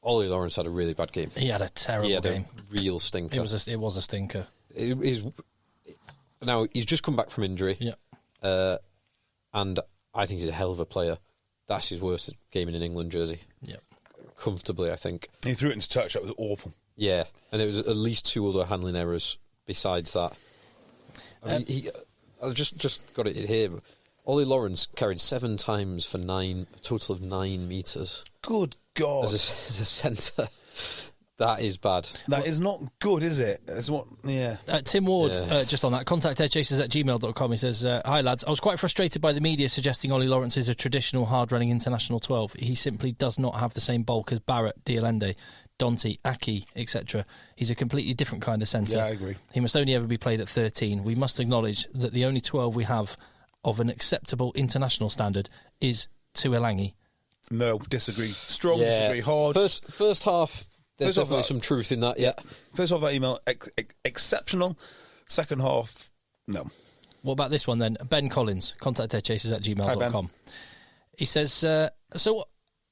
Ollie Lawrence had a really bad game. He had a terrible game. A real stinker. It was a stinker. Now, he's just come back from injury. Yeah. And I think he's a hell of a player. That's his worst game in an England jersey. Yeah. Comfortably, I think. He threw it into touch. That was awful. Yeah. And it was at least two other handling errors besides that. I just got it here. Ollie Lawrence carried 7 times for a total of 9 metres. Good God. As a centre. That is bad. That is not good, is it? Tim Ward, just on that, contact eggchasers@gmail.com. He says, hi lads, I was quite frustrated by the media suggesting Ollie Lawrence is a traditional hard-running international 12. He simply does not have the same bulk as Barrett, Diolende, Donty, Aki, etc. He's a completely different kind of centre. Yeah, I agree. He must only ever be played at 13. We must acknowledge that the only 12 we have of an acceptable international standard is Tuilangi. No, disagree. Strong disagree. Hard. First half... There's definitely some truth in that, yeah. First off, that email, exceptional. Second half, no. What about this one then? Ben Collins, contact eggchasers@gmail.com. He says, so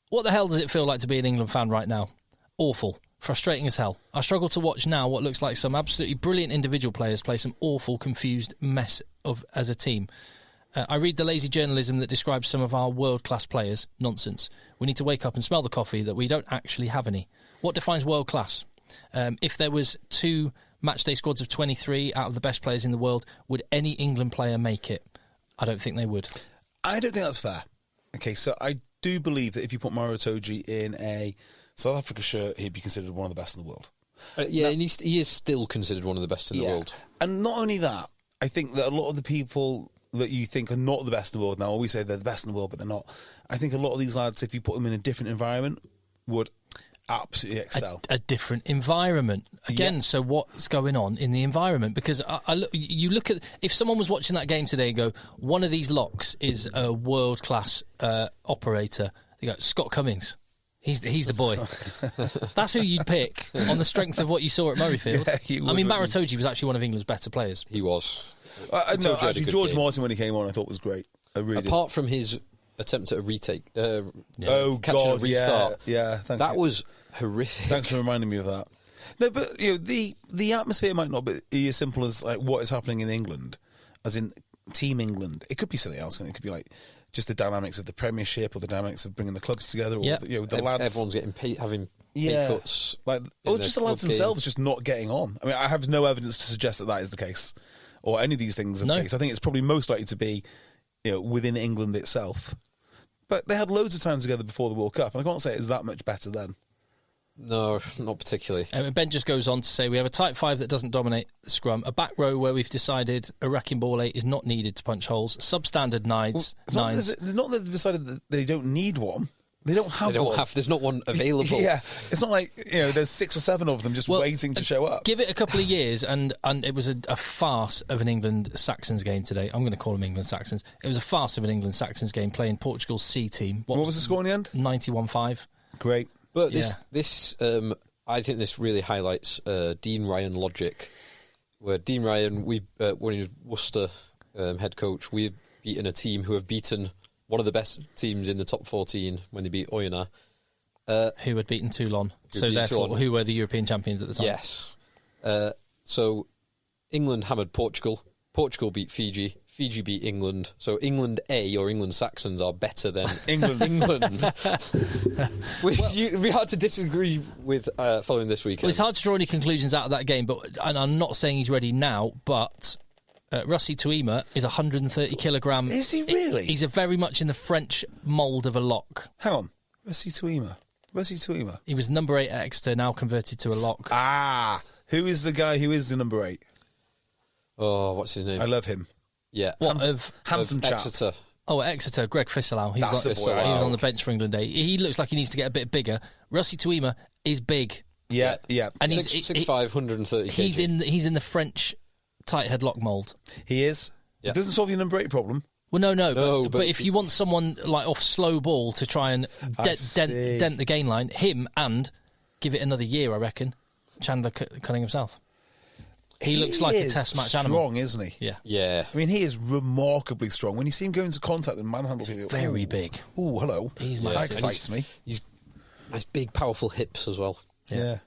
what the hell does it feel like to be an England fan right now? Awful. Frustrating as hell. I struggle to watch now what looks like some absolutely brilliant individual players play some awful, confused mess as a team. I read the lazy journalism that describes some of our world-class players. Nonsense. We need to wake up and smell the coffee that we don't actually have any. What defines world-class? If there was 2 matchday squads of 23 out of the best players in the world, would any England player make it? I don't think they would. I don't think that's fair. Okay, so I do believe that if you put Mauro Itoje in a South Africa shirt, he'd be considered one of the best in the world. And he is still considered one of the best in the world. And not only that, I think that a lot of the people that you think are not the best in the world now, always say they're the best in the world, but they're not. I think a lot of these lads, if you put them in a different environment, would absolutely excel. A different environment. Again, so what's going on in the environment? Because you look at... If someone was watching that game today and go, one of these locks is a world-class operator, they go, Scott Cummings. He's the boy. That's who you'd pick on the strength of what you saw at Murrayfield. Mauro Itoje was actually one of England's better players. He was. No, actually, George Morrison, when he came on, I thought was great. Apart from his attempt at a retake, a restart. Yeah, that was horrific. Thanks for reminding me of that. No, but the atmosphere might not be as simple as like what is happening in England, as in Team England. It could be something else, and it could be like just the dynamics of the Premiership or the dynamics of bringing the clubs together, or the lads. Everyone's having pay cuts, or just the lads themselves just not getting on. I mean, I have no evidence to suggest that is the case. or any of these things. No. I think it's probably most likely to be, within England itself. But they had loads of time together before the World Cup, and I can't say it's that much better then. No, not particularly. Ben just goes on to say we have a tight 5 that doesn't dominate the scrum, a back row where we've decided a wrecking ball 8 is not needed to punch holes, substandard nines. It's not that they've decided that they don't need one. They don't have one. There's not one available. Yeah, it's not like there's 6 or 7 of them just waiting to show up. Give it a couple of years, and it was a farce of an England-Saxons game today. I'm going to call them England-Saxons. It was a farce of an England-Saxons game playing Portugal's C team. What was the score in the end? 91-5. Great. But this I think this really highlights Dean Ryan logic, where Dean Ryan, when he was Worcester head coach, we've beaten a team who have beaten one of the best teams in the top 14 when they beat Oyonnax. Who had beaten Toulon. Who were the European champions at the time. Yes. So England hammered Portugal. Portugal beat Fiji. Fiji beat England. So England A or England Saxons are better than England. It'd be hard to disagree with following this weekend. Well, it's hard to draw any conclusions out of that game, and I'm not saying he's ready now, but Russi Tuima is 130 kilogram. Is he really? He's very much in the French mould of a lock. Hang on. Russi Tuima. He was number 8 at Exeter, now converted to a lock. Who is the guy who is the number 8? Oh, what's his name? I love him. Yeah. Handsome chap. Exeter. Oh, at Exeter, Greg Fisselau. He was on the bench for England A. He looks like he needs to get a bit bigger. Russi Tuima is big. Yeah. And he's 6'5", 130 kg. He's in the French tight headlock mould. He is. Yeah. It doesn't solve your number 8 problem. Well, no, but if you want someone like off slow ball to try and dent the gain line, him, and give it another year, I reckon, Chandler Cunningham South. He looks like a test match strong, animal. Isn't he? Yeah. I mean, he is remarkably strong. When you see him go into contact and manhandle people, very big. Oh, hello. He's that excites me. He's nice, big, powerful hips as well. Yeah.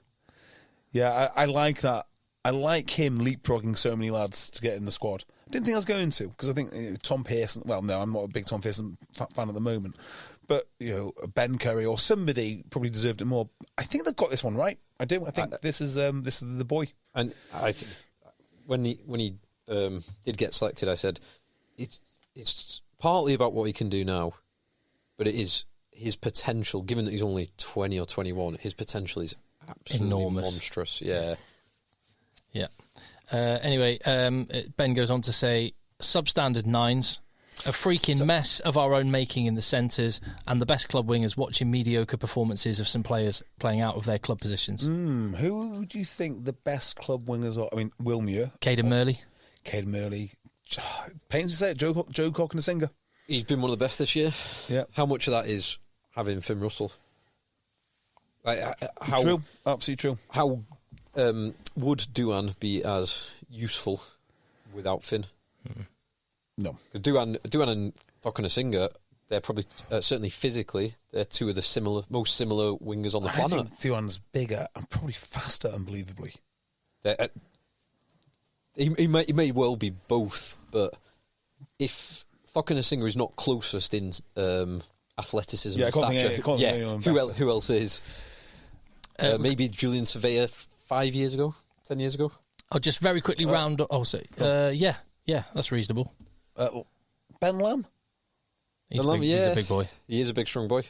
I like that. I like him leapfrogging so many lads to get in the squad. I didn't think I was going to, because I think Tom Pearson. Well, no, I'm not a big Tom Pearson fan at the moment, but Ben Curry or somebody probably deserved it more. I think they've got this one right. I do. I think this is the boy. And I think when he did get selected, I said it's partly about what he can do now, but it is his potential. Given that he's only 20 or 21, his potential is absolutely enormous, monstrous. Yeah. Anyway, Ben goes on to say substandard nines, a freaking mess of our own making in the centres, and the best club wingers watching mediocre performances of some players playing out of their club positions. Who would you think the best club wingers are? I mean, Will Muir. Caden Murley. Pains to say it, Joe Cocknessinger. He's been one of the best this year. Yeah. How much of that is having Finn Russell? True. Absolutely true. How would Duan be as useful without Finn? No. Duan and Cocknessinger, they're probably, certainly physically, they're two of the most similar wingers on the planet. I think Duan's bigger and probably faster, unbelievably. He may well be both, but if Cocknessinger is not closest in athleticism and stature, who else is? Maybe Julian Surveyor 5 years ago, 10 years ago. I'll just very quickly round up. Yeah, that's reasonable. Ben Lamb? He's a big boy. He is a big, strong boy.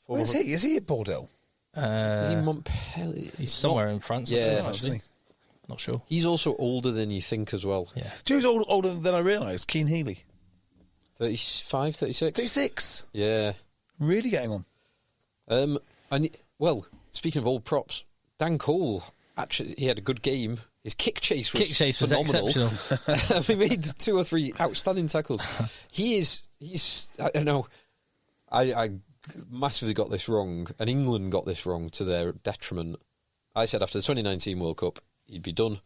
Where's he? Is he at Bordeaux? Is he Montpellier? He's somewhere in France. Yeah, actually. Not sure. He's also older than you think as well. Yeah. Do you know who's older than I realised? Keane Healy. 35, 36? 36? Yeah. Really getting on. Speaking of old props, Dan Cole, actually, he had a good game. His kick chase was phenomenal. Exceptional. He made 2 or 3 outstanding tackles. He's I don't know, I massively got this wrong, and England got this wrong to their detriment. I said after the 2019 World Cup, he'd be done.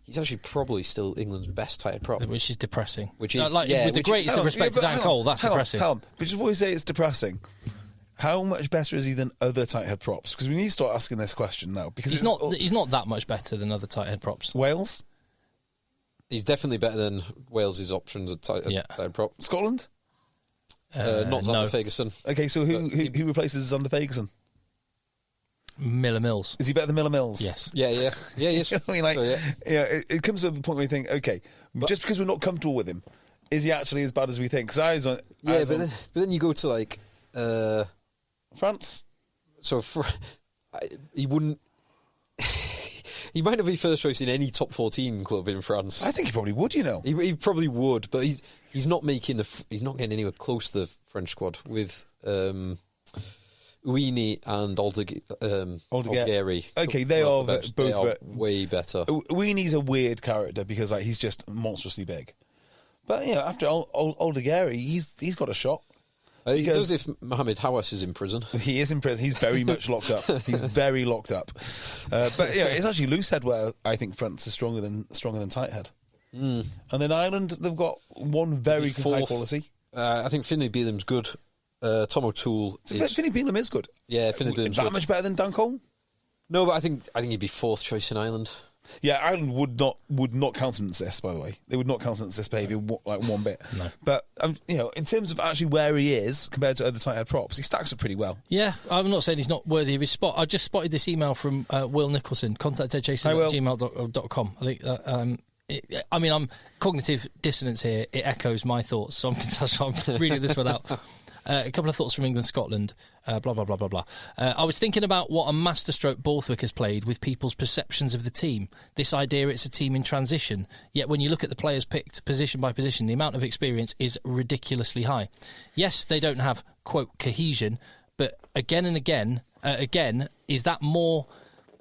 He's actually probably still England's best tight prop. Which is depressing. With the greatest of respect to Dan Cole, that's depressing. But just before you say it's depressing, how much better is he than other tight head props? Because we need to start asking this question now. Because he's not that much better than other tight head props. Wales? He's definitely better than Wales's options at tight head prop. Scotland? Not Zander Fagerson. Okay, so who replaces Zander Fagerson? Miller Mills. Is he better than Miller Mills? Yes. Yeah, yes. I mean, like, it comes to a point where you think, okay, just because we're not comfortable with him, is he actually as bad as we think? Because but then you go to like France. So he wouldn't. He might not be first choice in any top 14 club in France. I think he probably would. He probably would, but he's not making he's not getting anywhere close to the French squad with Uini and Aldegheri. Okay, they are both way better. Uini's a weird character because he's just monstrously big. But after Aldegheri, he's got a shot. He does if Mohamed Hawass is in prison. He is in prison. He's very much locked up. He's very locked up. But it's actually Loosehead where I think France is stronger than tighthead. And then Ireland, they've got one very good high quality. I think Finlay Beelam's good. Tom O'Toole. Finlay Beelam is good. Yeah, Finlay Beelam's good. That much better than Dan Cole? No, but I think he'd be fourth choice in Ireland. Yeah, Ireland would not countenance this, by the way. They would not countenance this behaviour like one bit. No. But, in terms of actually where he is compared to other tight-head props, he stacks up pretty well. Yeah, I'm not saying he's not worthy of his spot. I just spotted this email from Will Nicholson, contact@eggchasers@gmail.com. I think, I'm cognitive dissonance here. It echoes my thoughts, so I'm reading this one out. A couple of thoughts from England, Scotland, blah, blah, blah, blah, blah. I was thinking about what a masterstroke Borthwick has played with people's perceptions of the team. This idea it's a team in transition. Yet when you look at the players picked position by position, the amount of experience is ridiculously high. Yes, they don't have, quote, cohesion, but again and again, is that more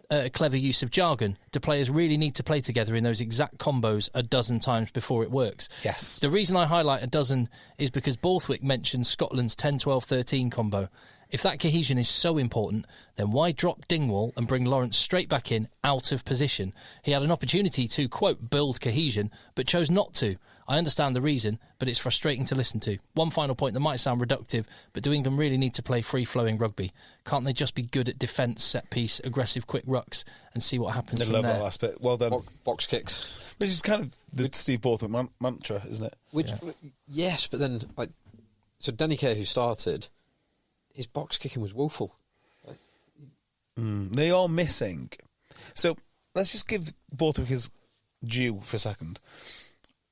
a clever use of jargon? Do players really need to play together in those exact combos a dozen times before it works? Yes. The reason I highlight a dozen is because Borthwick mentioned Scotland's 10-12-13 combo. If that cohesion is so important, then why drop Dingwall and bring Lawrence straight back in out of position? He had an opportunity to, quote, build cohesion, but chose not to. I understand the reason, but it's frustrating to listen to. One final point that might sound reductive, but do England really need to play free-flowing rugby? Can't they just be good at defence, set-piece, aggressive quick rucks, and see what happens from there? That last bit. Well done. Box kicks. Which is kind of the Steve Borthwick mantra, isn't it? Yes, but then, so Danny Kerr, who started, his box kicking was woeful. They are missing. So let's just give Borthwick his due for a second.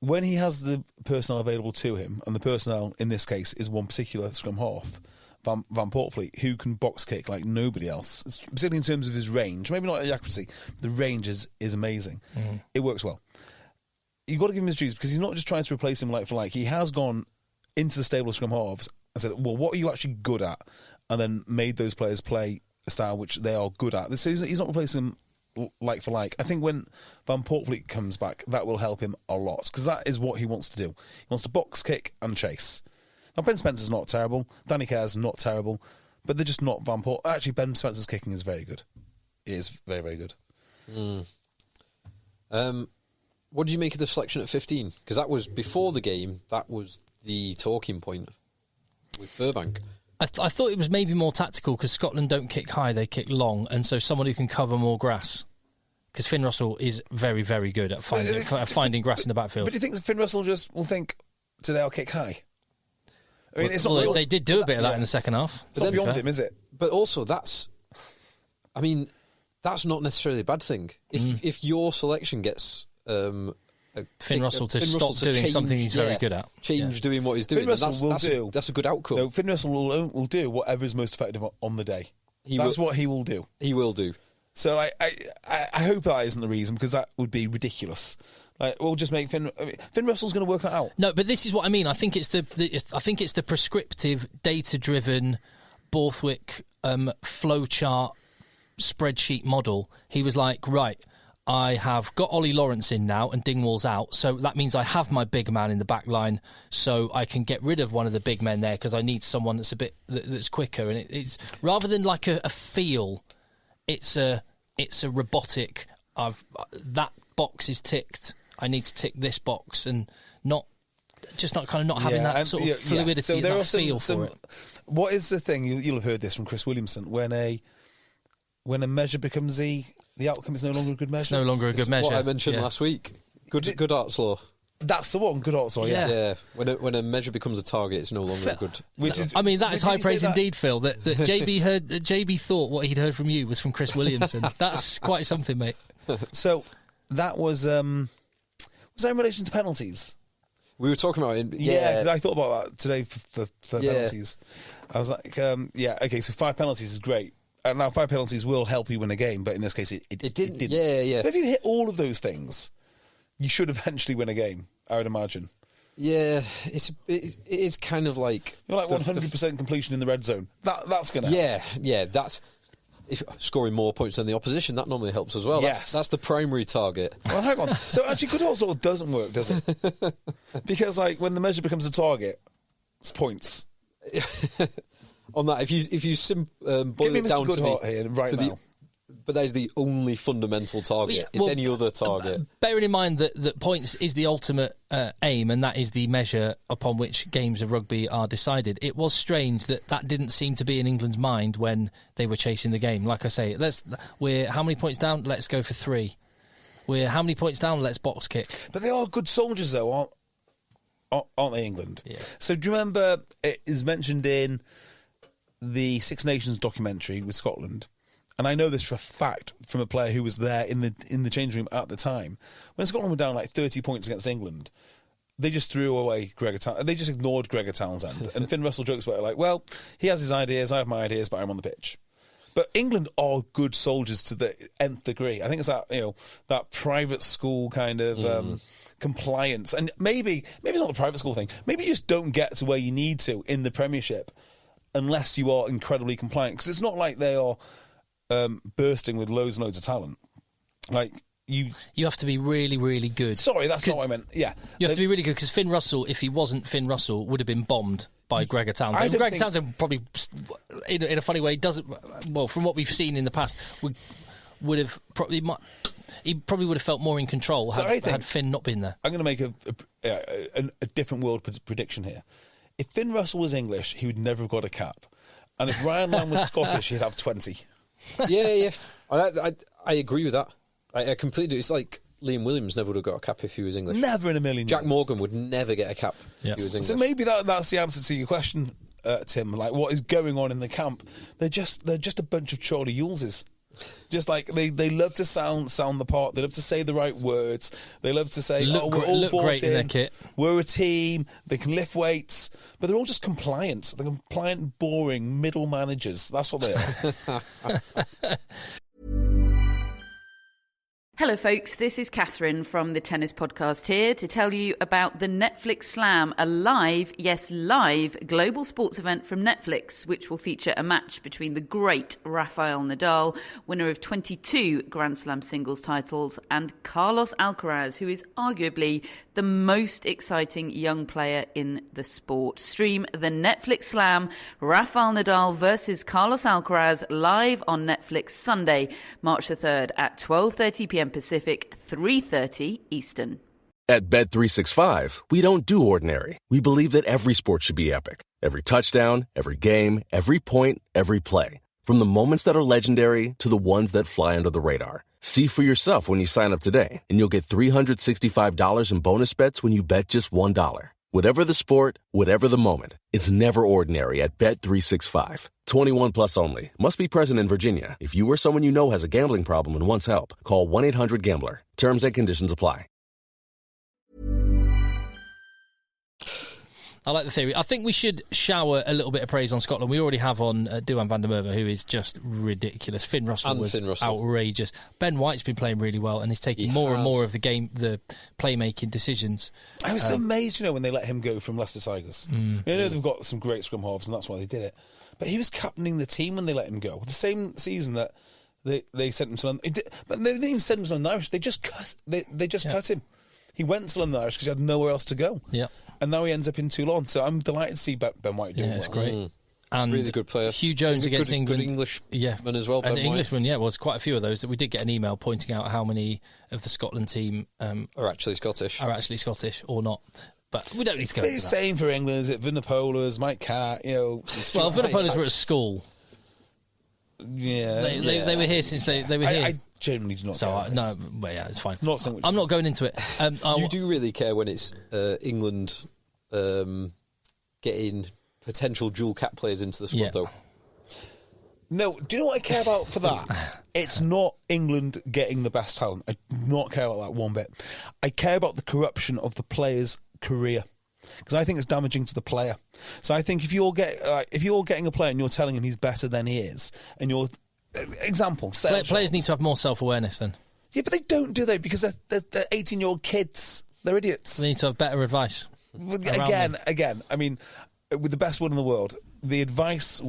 When he has the personnel available to him, and the personnel in this case is one particular scrum half, Van Portfleet, who can box kick like nobody else, particularly in terms of his range, maybe not the accuracy, the range is amazing. It works well. You've got to give him his dues because he's not just trying to replace him like for like. He has gone into the stable of scrum halves and said, well, what are you actually good at? And then made those players play a style which they are good at. So he's not replacing them like for like. I think when Van Portfleet comes back, that will help him a lot because that is what he wants to do. He wants to box, kick and chase. Now Ben Spencer's not terrible, Danny Kerr's not terrible, but they're just not Van Port. Actually, Ben Spencer's kicking is very good. It is very, very good. What do you make of the selection at 15? Because that was before the game, that was the talking point with Furbank. I thought it was maybe more tactical because Scotland don't kick high, they kick long, and so someone who can cover more grass. Because Finn Russell is very, very good at finding grass in the backfield. But do you think Finn Russell just will think, today I'll kick high? I mean, it's not. They did do a bit of that in the second half. It's not beyond him, is it? But also, that's not necessarily a bad thing. If your selection gets Finn Russell to stop doing something he's very good at. Doing what he's doing. That's a good outcome. No, Finn Russell will do whatever is most effective on the day. That's what he will do. He will do. So I hope that isn't the reason because that would be ridiculous. We'll just make Finn Russell's going to work that out. No, but this is what I mean. I think it's the prescriptive, data-driven Borthwick flowchart spreadsheet model. He was like, right, I have got Ollie Lawrence in now and Dingwall's out, so that means I have my big man in the back line, so I can get rid of one of the big men there because I need someone that's quicker. And it's rather than like a feel, it's a robotic. That box is ticked. I need to tick this box, and not having that sort of fluidity, so there that feel for it. What is the thing? You'll have heard this from Chris Williamson. When a measure becomes the outcome is no longer a good measure. It's no longer a good measure. What I mentioned last week. Good art's law. That's the one. Good also, yeah. Yeah. When a measure becomes a target, it's no longer good. That is high praise indeed, Phil. That JB thought what he'd heard from you was from Chris Williamson. That's quite something, mate. So that was that in relation to penalties? We were talking about it. Yeah, because I thought about that today for penalties. I was like, okay, so 5 penalties is great. And now 5 penalties will help you win a game, but in this case, it didn't. Yeah. But if you hit all of those things, you should eventually win a game, I would imagine. Yeah, it is kind of like... You're like 100% completion in the red zone. That's going to help. Yeah, that's... If scoring more points than the opposition, that normally helps as well. Yes. That's the primary target. Well, hang on. So actually, good also doesn't work, does it? Because like when the measure becomes a target, it's points. On that, if you boil it down to now. But that is the only fundamental target. It's any other target. Bearing in mind that points is the ultimate aim, and that is the measure upon which games of rugby are decided. It was strange that didn't seem to be in England's mind when they were chasing the game. Like I say, we're how many points down? Let's go for 3. We're how many points down? Let's box kick. But they are good soldiers, though, aren't they, England? Yeah. So do you remember it is mentioned in the Six Nations documentary with Scotland? And I know this for a fact from a player who was there in the changing room at the time. When Scotland were down like 30 points against England, they just threw away Gregor Townsend. They just ignored Gregor Townsend. And Finn Russell jokes about it like, well, he has his ideas, I have my ideas, but I'm on the pitch. But England are good soldiers to the nth degree. I think it's that private school kind of compliance. And maybe it's not the private school thing. Maybe you just don't get to where you need to in the Premiership unless you are incredibly compliant. Because it's not like they are... bursting with loads and loads of talent. Like you have to be really, really good. Sorry, that's not what I meant. Yeah, you have to be really good because Finn Russell, if he wasn't Finn Russell, would have been bombed by Gregor Townsend. Gregor Townsend probably, in a funny way, doesn't. Well, from what we've seen in the past, would have probably. He probably would have felt more in control had Finn not been there. I'm going to make a different world prediction here. If Finn Russell was English, he would never have got a cap, and if Ryan Lamb was Scottish, he'd have 20. Yeah. I agree with that. I completely do. It's like Liam Williams never would have got a cap if he was English. Never in a million years. Jack Morgan would never get a cap if he was English. So maybe that's the answer to your question, Tim. Like, what is going on in the camp? They're just a bunch of Charlie Yuleses. Just like they love to sound the part. They love to say the right words. They love to say, we're all bought great in their kit. We're a team. They can lift weights, but they're all just compliant. They're compliant, boring middle managers. That's what they are. Hello folks, this is Catherine from the Tennis Podcast here to tell you about the Netflix Slam, a live global sports event from Netflix, which will feature a match between the great Rafael Nadal, winner of 22 Grand Slam singles titles, and Carlos Alcaraz, who is arguably the most exciting young player in the sport. Stream the Netflix Slam, Rafael Nadal versus Carlos Alcaraz, live on Netflix Sunday, March the 3rd at 12:30pm Pacific, 3:30 Eastern. At Bet365, we don't do ordinary. We believe that every sport should be epic. Every touchdown, every game, every point, every play. From the moments that are legendary to the ones that fly under the radar. See for yourself when you sign up today, and you'll get $365 in bonus bets when you bet just $1. Whatever the sport, whatever the moment, it's never ordinary at Bet365. 21 plus only. Must be present in Virginia. If you or someone you know has a gambling problem and wants help, call 1-800-GAMBLER. Terms and conditions apply. I like the theory. I think we should shower a little bit of praise on Scotland. We already have on Duhan van der Merwe, who is just ridiculous. Finn Russell was outrageous. Ben White's been playing really well and is taking more and more of the playmaking decisions. I was amazed, when they let him go from Leicester Tigers. They've got some great scrum halves, and that's why they did it. But he was captaining the team when they let him go. The same season that they sent him to London. But they didn't even send him to London Irish. They just cut him. He went to London Irish because he had nowhere else to go. Yeah. And now he ends up in Toulon. So I'm delighted to see Ben White doing well. Yeah, it's great. And really good player. Hugh Jones against England. Good Englishman as well. An Englishman, well, there's quite a few of those that we did get an email pointing out how many of the Scotland team are actually Scottish. Or not. But we don't need to go into that. It's the same for England. Is it Vunipolas, Mike Catt, Well, Vunipolas were at school. Yeah, They were here since they were here. I genuinely do not care. No, well, yeah, it's fine. Not so much. I'm not going into it. You do really care when it's England getting potential dual cap players into the squad, though. No, do you know what I care about for that? It's not England getting the best talent. I do not care about that one bit. I care about the corruption of the player's career, because I think it's damaging to the player. So I think if you're getting a player and you're telling him he's better than he is, and you're players need to have more self-awareness then. Yeah, but they don't, do they? Because they're 18-year-old kids. They're idiots. They need to have better advice. Again, I mean, with the best one in the world, the advice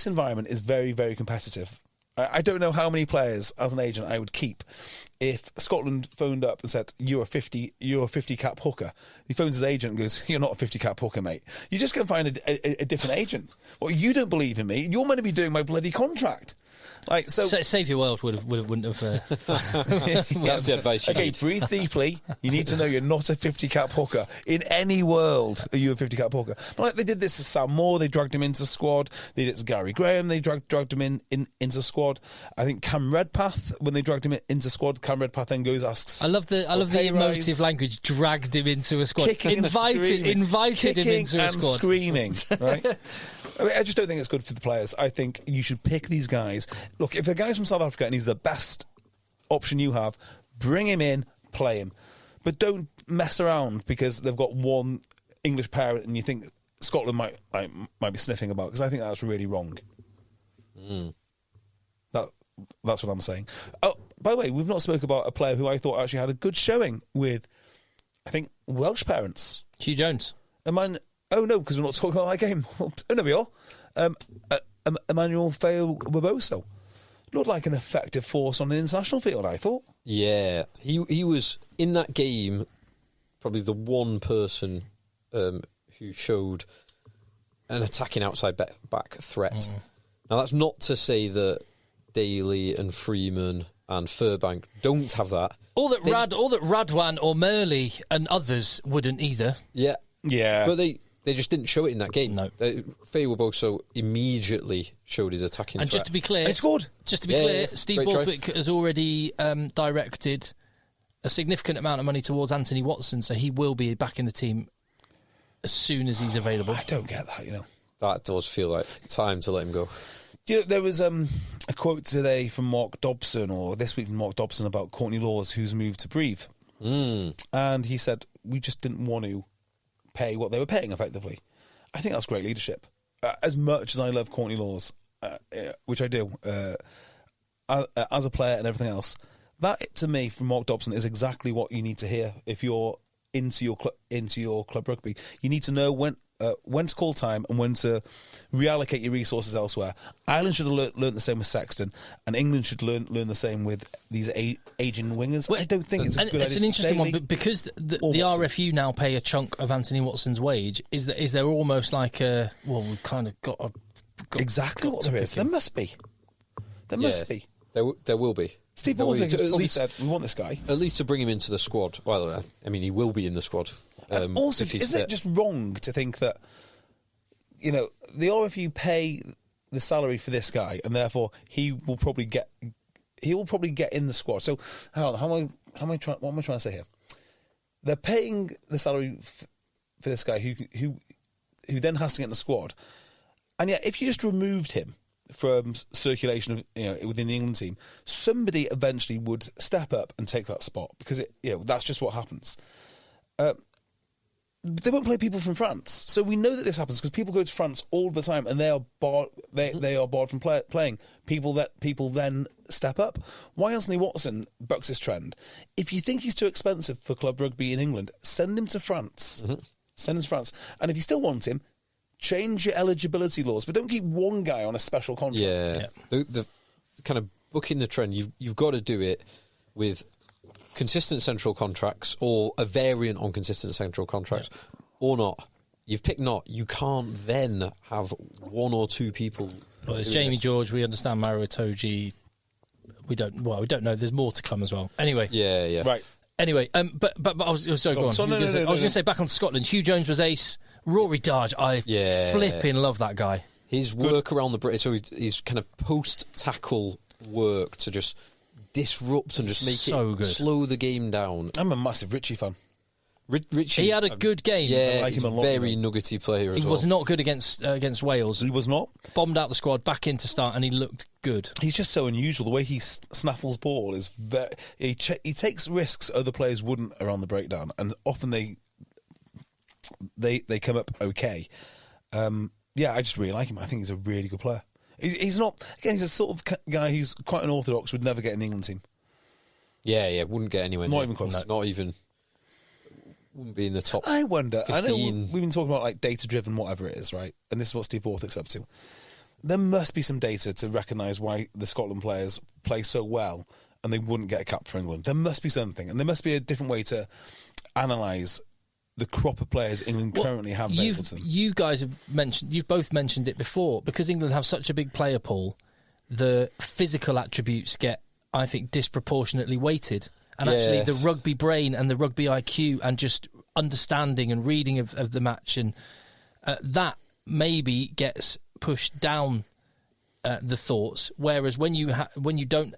environment is very, very competitive. I don't know how many players as an agent I would keep if Scotland phoned up and said, you're a 50 cap hooker. He phones his agent and goes, you're not a 50 cap hooker, mate. You just go find a different agent. Well, you don't believe in me. You're meant to be doing my bloody contract. Like, so Save Your World wouldn't have. That's the advice you need. Breathe deeply. You need to know you're not a 50 cap hooker. In any world, are you a 50 cap hooker? But like they did this to Sam Moore, they dragged him into squad. They did it to Gary Graham, they dragged him into squad. I think Cam Redpath, when they dragged him into squad, Cam Redpath then goes, asks. I love the emotive language. Dragged him into a squad. Invited him into a squad. And screaming. Right. I mean, I just don't think it's good for the players. I think you should pick these guys. Look, if the guy's from South Africa and he's the best option you have, bring him in, play him. But don't mess around because they've got one English parent and you think Scotland might be sniffing about, because I think that's really wrong. That's what I'm saying. Oh, by the way, we've not spoke about a player who I thought actually had a good showing with, I think, Welsh parents. Hugh Jones. Oh, no, because we're not talking about that game. Oh, no, we are. Emmanuel Feo-Waboso looked like an effective force on the international field, I thought. Yeah, he was, in that game, probably the one person who showed an attacking outside back threat. Now, that's not to say that Daly and Freeman and Furbank don't have that. Or that Radwan or Murley and others wouldn't either. Yeah. But they just didn't show it in that game. No. Feo-Waboso immediately showed his attacking threat. Just to be clear... And scored. Just to be clear, Steve Borthwick has already directed a significant amount of money towards Anthony Watson, so he will be back in the team as soon as he's available. I don't get that, That does feel like time to let him go. There was a quote today from Mark Dobson, or this week from Mark Dobson, about Courtney Laws, who's moved to Brive. And he said, we just didn't want to pay what they were paying, effectively. I think that's great leadership. As much as I love Courtney Laws, which I do, as a player and everything else, that, to me, from Mark Dobson, is exactly what you need to hear if you're into your club rugby. You need to know when to call time and when to reallocate your resources elsewhere. Ireland should have learnt the same with Sexton, and England should learn the same with these aging wingers. Well, I don't think it's a good idea. It's an interesting one, but because the RFU now pay a chunk of Anthony Watson's wage, is there almost like we've kind of got exactly what there is. There must be. There must be. There will be. Steve Borthwick has probably said, we want this guy. At least to bring him into the squad. Well, I mean, he will be in the squad. Also, isn't it just wrong to think that, the RFU pay the salary for this guy, and therefore he will probably get in the squad? So, what am I trying to say here? They're paying the salary for this guy who then has to get in the squad, and yet if you just removed him from circulation of within the England team, somebody eventually would step up and take that spot, because that's just what happens. They won't play people from France, so we know that this happens because people go to France all the time, and they are barred. They are barred from playing people that people then step up. Why Anthony Watson bucks this trend? If you think he's too expensive for club rugby in England, send him to France. Send him to France, and if you still want him, change your eligibility laws, but don't keep one guy on a special contract. Yeah. The kind of booking the trend, you've got to do it with consistent central contracts, or a variant on consistent central contracts, or not. You've picked not. You can't then have one or two people. Well, there's Jamie George. We understand Maro Itoje. We don't know. There's more to come as well. Anyway. Yeah. Right. Anyway, but I was sorry. Go on. I was going to say back on Scotland. Hugh Jones was ace. Rory Darge, I flipping love that guy. His work around the British, so he's kind of post-tackle work to just disrupt and just make slow the game down. I'm a massive Richie fan. He had a good game. Yeah, I like he's him a lot, very nuggety player as well. He was not good against Wales. He was not. Bombed out the squad, back in to start, and he looked good. He's just so unusual. The way he snaffles ball is he takes risks other players wouldn't around the breakdown, and often they come up okay. Yeah, I just really like him. I think he's a really good player. He's not, again, he's a sort of guy who's quite unorthodox, would never get in the England team. Yeah, wouldn't get anywhere. Not even close. Not even. Wouldn't be in the top. I wonder. 15. I know we've been talking about like data-driven, whatever it is, right? And this is what Steve Borthwick's up to. There must be some data to recognise why the Scotland players play so well and they wouldn't get a cap for England. There must be something, and there must be a different way to analyse the crop of players England currently have available to them. You guys have mentioned, you've both mentioned it before, because England have such a big player pool, the physical attributes get, I think, disproportionately weighted. And actually, the rugby brain and the rugby IQ and just understanding and reading of the match, and that maybe gets pushed down the thoughts. Whereas when you don't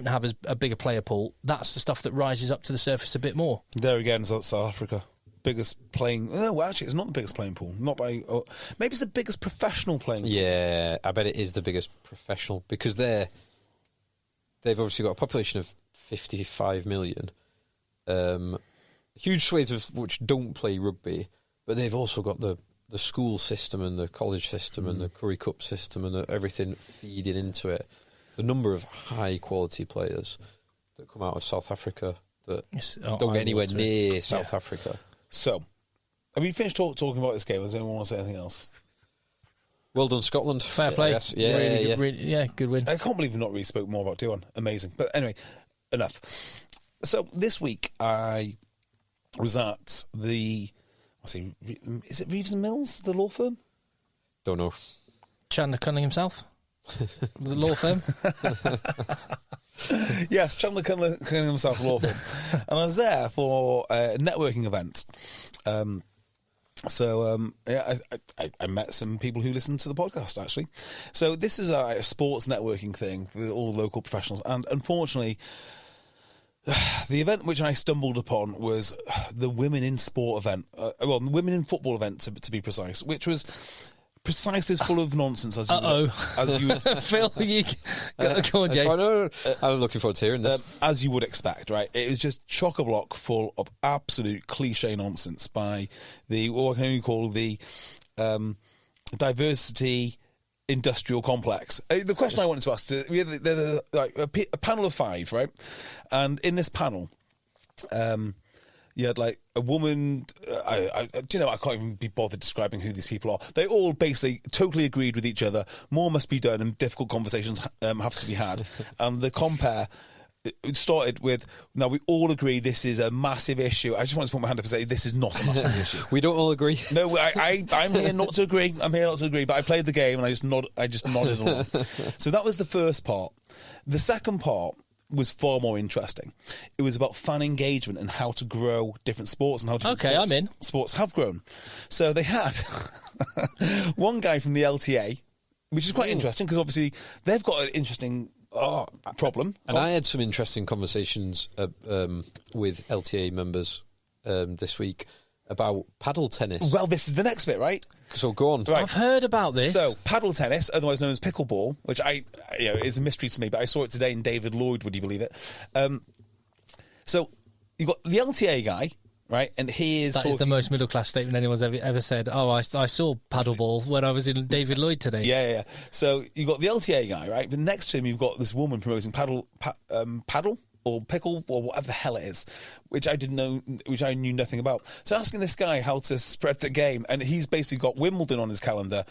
have a bigger player pool, that's the stuff that rises up to the surface a bit more. There again, South Africa, biggest playing. No, well, actually, it's not the biggest playing pool. Not by. Maybe it's the biggest professional playing pool. Yeah, I bet it is the biggest professional, because they've obviously got a population of 55 million. Huge swathes of which don't play rugby, but they've also got the school system and the college system and the Currie Cup system and everything feeding into it. The number of high-quality players that come out of South Africa that don't get anywhere near South Africa. So, have we finished talking about this game? Does anyone want to say anything else? Well done, Scotland. Fair play. Good win. I can't believe we've not really spoke more about Dion. Amazing. But anyway, enough. So, this week I was at is it Reeves and Mills, the law firm? Don't know. Chandler Cunningham South? The law firm? Yes, Chandler Cunningham South law firm. And I was there for a networking event. I met some people who listen to the podcast, actually. So this is a sports networking thing with all local professionals. And unfortunately, the event which I stumbled upon was the Women in Sport event. The Women in Football event, to be precise, which was precisely as full of nonsense as you would. Phil, go on, Jay. I'm looking forward to hearing this. As you would expect, right? It was just chock-a-block full of absolute cliche nonsense by what can you call the diversity industrial complex. The question I wanted to ask, we had a panel of 5, right? And in this panel, you had like a woman. I can't even be bothered describing who these people are. They all basically totally agreed with each other. More must be done, and difficult conversations have to be had. And the compare started with, now we all agree this is a massive issue. I just want to put my hand up and say this is not a massive issue. We don't all agree. No, I'm here not to agree. I'm here not to agree. But I played the game and I just nodded along. So that was the first part. The second part was far more interesting. It was about fan engagement and how to grow different sports and how different sports have grown. So they had one guy from the LTA, which is quite interesting because obviously they've got an interesting problem. And I had some interesting conversations with LTA members this week about paddle tennis. Well, this is the next bit, right? So go on. Right. I've heard about this. So paddle tennis, otherwise known as pickleball, which is a mystery to me, but I saw it today in David Lloyd. Would you believe it? So you've got the LTA guy, right? And he is. That is the most middle class statement anyone's ever said. Oh, I saw paddleball when I was in David Lloyd today. Yeah. So you've got the LTA guy, right? But next to him, you've got this woman promoting paddle or pickle or whatever the hell it is, which I knew nothing about. So asking this guy how to spread the game, and he's basically got Wimbledon on his calendar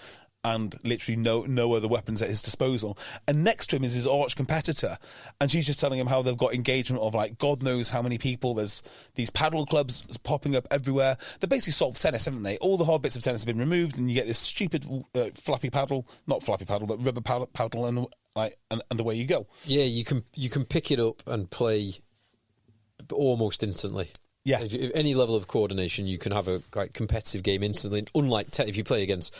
and literally no other weapons at his disposal. And next to him is his arch competitor, and she's just telling him how they've got engagement of like God knows how many people. There's these paddle clubs popping up everywhere. They basically solved tennis, haven't they? All the hard bits of tennis have been removed, and you get this stupid flappy paddle, not flappy paddle, but rubber paddle, and away you go. Yeah, you can pick it up and play almost instantly. Yeah, if any level of coordination, you can have a competitive game instantly. Unlike if you play against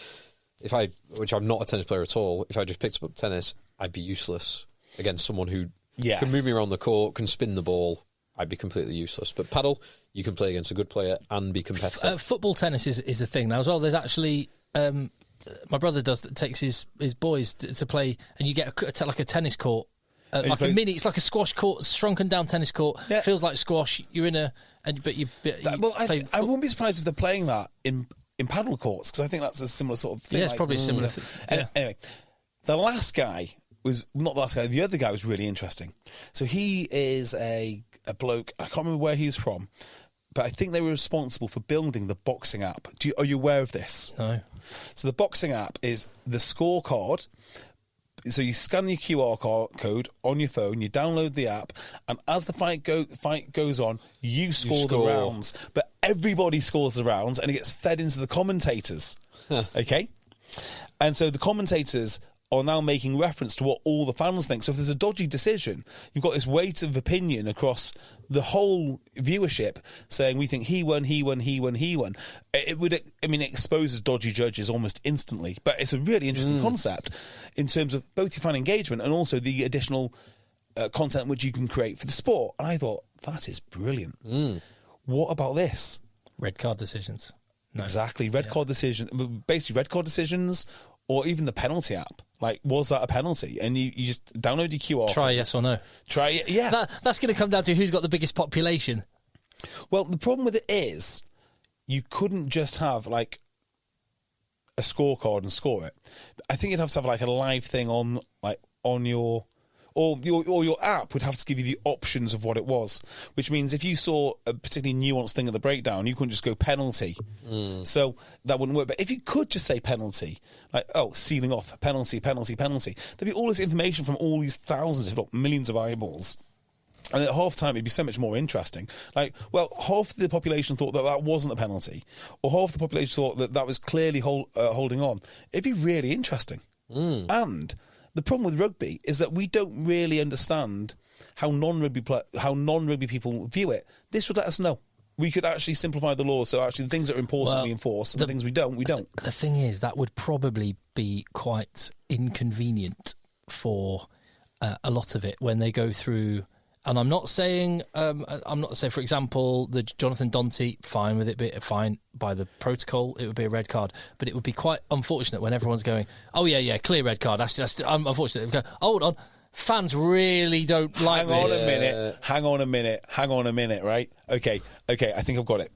which I'm not a tennis player at all, if I just picked up tennis, I'd be useless against someone who can move me around the court, can spin the ball. I'd be completely useless. But paddle, you can play against a good player and be competitive. Football tennis is a thing now as well. There's actually my brother takes his boys to play, and you get like a tennis court, like a mini. It's like a squash court, shrunken down tennis court. Yeah. Feels like squash. You're in I wouldn't be surprised if they're playing that in paddle courts, because I think that's a similar sort of thing. Yeah, it's probably a similar thing. Anyway, the last guy was not the last guy. The other guy was really interesting. So he is a bloke. I can't remember where he's from, but I think they were responsible for building the boxing app. Are you aware of this? No. So the boxing app is the scorecard. So you scan your QR code on your phone, you download the app, and as the fight goes on, you score the rounds. But everybody scores the rounds, and it gets fed into the commentators. Okay? And so the commentators are now making reference to what all the fans think. So if there's a dodgy decision, you've got this weight of opinion across the whole viewership saying we think he won. It exposes dodgy judges almost instantly. But it's a really interesting concept in terms of both your fan engagement and also the additional content which you can create for the sport. And I thought, that is brilliant. What about this? Red card decisions. No. Exactly. Red card decisions, or even the penalty app. Like, was that a penalty? And you just download your QR. Try yes or no. Try it, yeah. That's going to come down to who's got the biggest population. Well, the problem with it is you couldn't just have, like, a scorecard and score it. I think you'd have to have, like, a live thing on your... Or your app would have to give you the options of what it was, which means if you saw a particularly nuanced thing at the breakdown, you couldn't just go penalty. So that wouldn't work. But if you could just say penalty, like, sealing off, penalty, there'd be all this information from all these thousands, if not millions of eyeballs. And at half-time, it'd be so much more interesting. Like, well, half the population thought that wasn't a penalty, or half the population thought that was clearly holding on. It'd be really interesting. And... the problem with rugby is that we don't really understand how non-rugby people view it. This would let us know. We could actually simplify the laws, so actually the things that are important we enforce, and the things we don't. The thing is, that would probably be quite inconvenient for a lot of it when they go through. And I'm not saying, for example, the Jonathan Donty, fine with it, fine by the protocol, it would be a red card. But it would be quite unfortunate when everyone's going, oh, yeah, clear red card. That's unfortunate. Go, hold on, fans really don't like this. Hang on a minute, right? Okay, I think I've got it.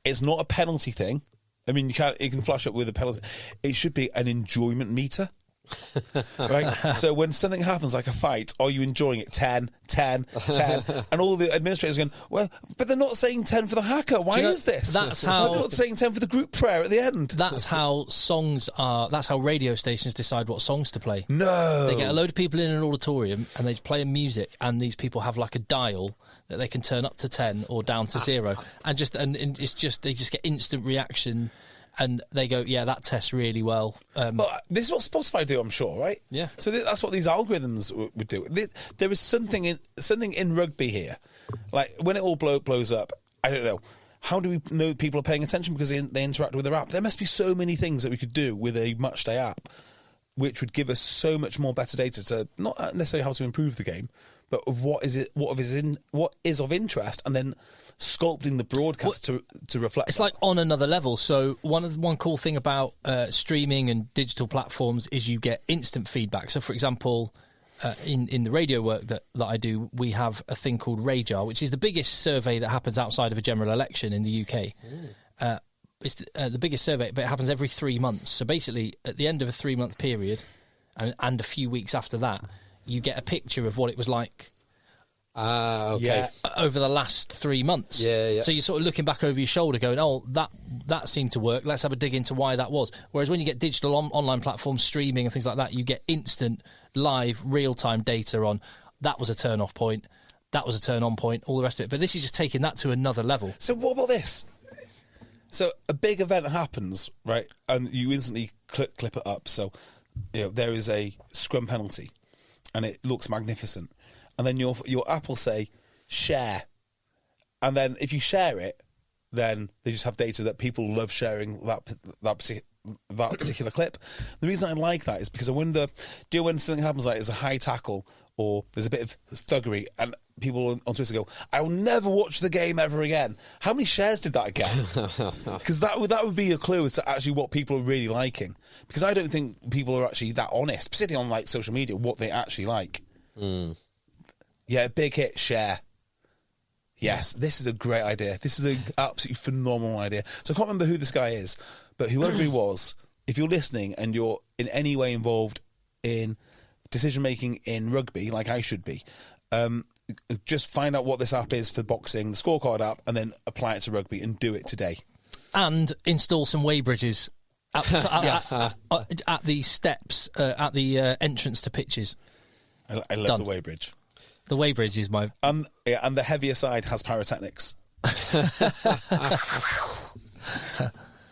It's not a penalty thing. I mean, you can flash up with a penalty. It should be an enjoyment meter. Right, so when something happens like a fight, are you enjoying it? 10 and all the administrators going, well, but they're not saying 10 for the hacker. Why is this? That's how they're not saying 10 for the group prayer at the end. That's how that's how radio stations decide what songs to play. No, they get a load of people in an auditorium and they play music, and these people have like a dial that they can turn up to 10 or down to 0, and it's just they just get instant reaction. And they go, yeah, that tests really well. But this is what Spotify do, I'm sure, right? Yeah. So that's what these algorithms would do. There is something in rugby here. Like, when it all blows up, I don't know. How do we know people are paying attention because they interact with their app? There must be so many things that we could do with a matchday app, which would give us so much more better data to not necessarily how to improve the game, but of what is of interest, and then sculpting the broadcast to reflect. It's that. like on another level. So one cool thing about streaming and digital platforms is you get instant feedback. So, for example, in the radio work that I do, we have a thing called Radar, which is the biggest survey that happens outside of a general election in the UK. It's the biggest survey, but it happens every 3 months. So basically, at the end of a 3-month period, and a few weeks after that, you get a picture of what it was like over the last 3 months. Yeah. So you're sort of looking back over your shoulder going, oh, that seemed to work. Let's have a dig into why that was. Whereas when you get digital online platforms, streaming and things like that, you get instant, live, real-time data on that was a turn-off point, that was a turn-on point, all the rest of it. But this is just taking that to another level. So what about this? So a big event happens, right, and you instantly clip it up. So there is a scrum penalty, and it looks magnificent. And then your app will say, share. And then if you share it, then they just have data that people love sharing that that particular clip. The reason I like that is because when something happens like it's a high tackle or there's a bit of thuggery and people on Twitter go, I will never watch the game ever again. How many shares did that get? Because that would be a clue as to actually what people are really liking. Because I don't think people are actually that honest, particularly on like social media, what they actually like. Yeah, big hit, share. Yes, this is a great idea. This is an absolutely phenomenal idea. So I can't remember who this guy is, but whoever he was, if you're listening and you're in any way involved in decision-making in rugby, like I should be, just find out what this app is for boxing, the scorecard app, and then apply it to rugby and do it today. And install some weighbridges at the steps, at the entrance to pitches. I love the weighbridge. The weighbridge is my... and the heavier side has pyrotechnics.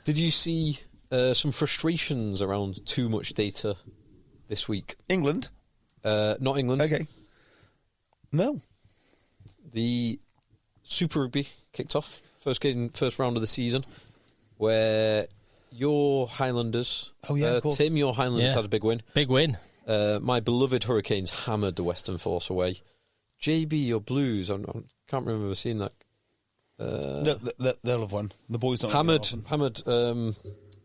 Did you see some frustrations around too much data this week? England? Not England. Okay. No. The Super Rugby kicked off. First round of the season, where your Highlanders... Oh, yeah, of course. Tim, your Highlanders had a big win. Big win. My beloved Hurricanes hammered the Western Force away. JB, your Blues, I can't remember seeing that. They'll have won. The boys don't hammered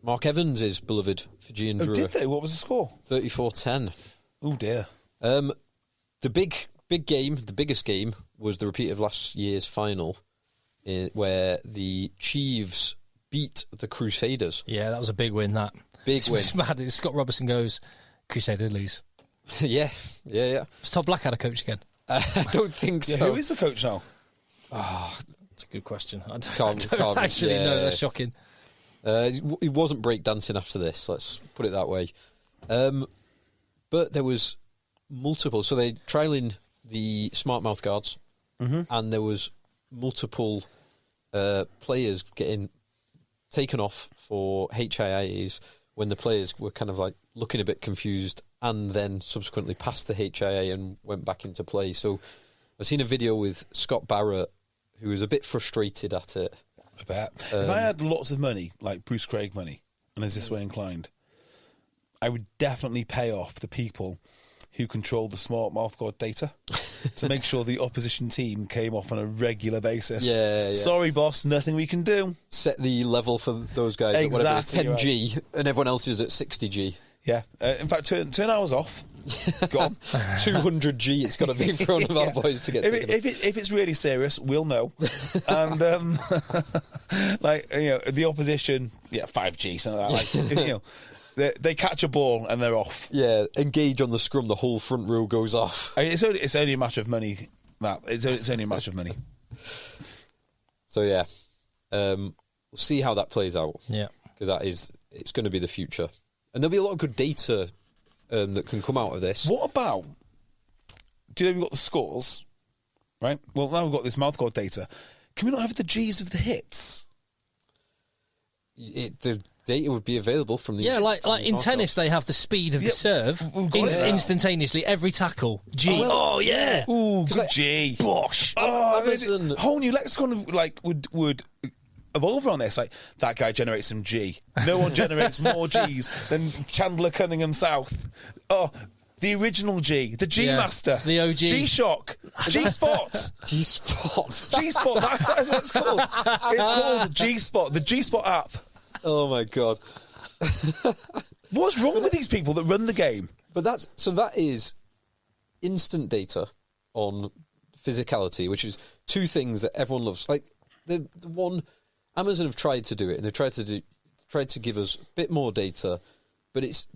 Mark Evans' beloved Fijian Drua. Did they? What was the score? 34-10. Oh, dear. The big game, the biggest game, was the repeat of last year's final, where the Chiefs beat the Crusaders. Yeah, that was a big win, that. Win. It's mad. Scott Robertson goes, Crusaders lose. Yes. Yeah. Is Todd Blackadder coach again? I don't think so. Who is the coach now? Oh, that's a good question. I Can't actually know. That's shocking. He wasn't breakdancing after this, let's put it that way. But there was multiple. So they trialling the smart mouth guards, and there was multiple players getting taken off for HIAs when the players were kind of like looking a bit confused, and then subsequently passed the HIA and went back into play. So I've seen a video with Scott Barrett, who was a bit frustrated at it. I bet. If I had lots of money, like Bruce Craig money, and is this way inclined, I would definitely pay off the people who control the smart mouthguard data to make sure the opposition team came off on a regular basis. Yeah. Sorry, boss, nothing we can do. Set the level for those guys at whatever it's 10G, right, and everyone else is at 60G. Yeah. In fact, turn ours off. Gone. 200G, it's got to be in front of our boys to get if it's really serious, we'll know. And the opposition, 5G, something like that. They catch a ball and they're off. Yeah, engage on the scrum, the whole front row goes off. I mean, it's only a matter of money. It's only a matter of money. So yeah, we'll see how that plays out. Yeah, because it's going to be the future, and there'll be a lot of good data that can come out of this. What about? Do you know we've got the scores, right? Well, now we've got this mouthguard data. Can we not have the G's of the hits? The data would be available from the... Yeah, like in tennis, they have the speed of the serve instantaneously, every tackle. G. Oh, yeah. Ooh, good G. Bosh. A whole new lexicon would evolve around this. Like, that guy generates some G. No one generates more G's than Chandler Cunningham South. Oh, the original G. The G Master. The OG. G-Shock. G-Spot. G-Spot. G-Spot. That's what it's called. It's called G-Spot. The G-Spot app. Oh my God. What's wrong with these people that run the game? But that is instant data on physicality, which is two things that everyone loves. Like the one, Amazon have tried to do it, and they've tried to give us a bit more data, but it's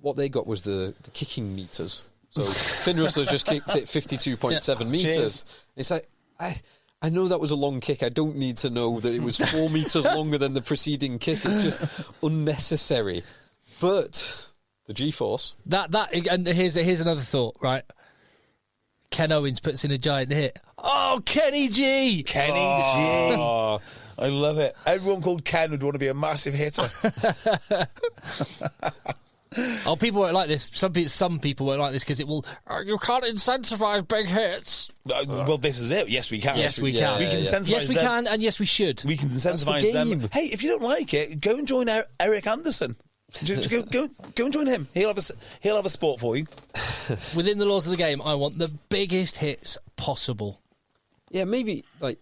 what they got was the kicking meters. So Finn Russell's just kicked it 52.7 meters. Cheers. It's like I know that was a long kick. I don't need to know that it was 4 meters longer than the preceding kick. It's just unnecessary. But the G-force. And here's another thought, right? Ken Owens puts in a giant hit. Oh, Kenny G! Kenny G! I love it. Everyone called Ken would want to be a massive hitter. Oh, people won't like this. Some people won't like this because it will. You can't incentivise big hits. Well, this is it. Yes, we can. Yes, we can. We can incentivise. Yes, we can, and yes, we should. We can incentivise them. Hey, if you don't like it, go and join Eric Anderson. Go and join him. He'll have a sport for you. Within the laws of the game, I want the biggest hits possible. Yeah, maybe, like,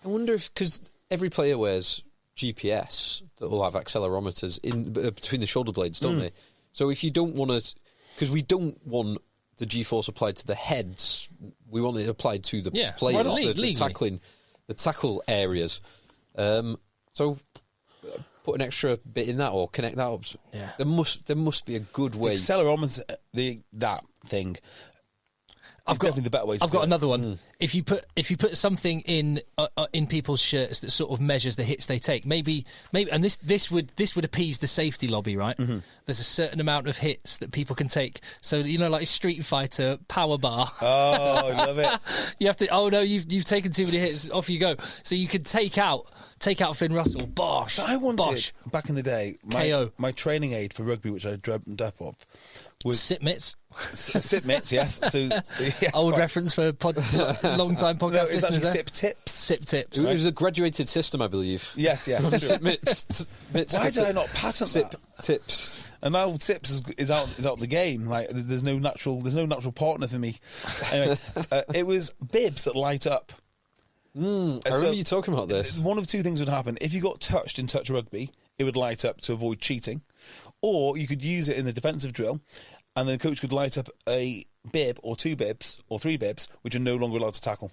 I wonder if, because every player wears GPS that will have accelerometers in between the shoulder blades, don't they? So if you don't want to, because we don't want the G-force applied to the heads, we want it applied to the players, the tackle areas. So put an extra bit in that or connect that up. Yeah. There must be a good way. Accelerometer, that thing. Definitely the better way. I've got another one. If you put something in people's shirts that sort of measures the hits they take, maybe, and this would appease the safety lobby, right? Mm-hmm. There's a certain amount of hits that people can take. So like Street Fighter power bar. Oh, I love it. You have to. Oh no, you've taken too many hits. Off you go. So you could take out Finn Russell. Bosh. So I wanted back in the day KO. My training aid for rugby, which I dreamt up of, was sit mitts. Sit mitts, yes. So yes, old reference for long-time podcast it's listeners. Actually sip tips. Sip tips. It was a graduated system, I believe. Yes. Sip mitts. Why did I not patent sip that? tips? And now Sips is out the game. Like there's no natural partner for me. Anyway, it was bibs that light up. I remember you talking about this. One of two things would happen. If you got touched in touch rugby, it would light up to avoid cheating. Or you could use it in a defensive drill, and the coach could light up a bib or two bibs or three bibs, which are no longer allowed to tackle.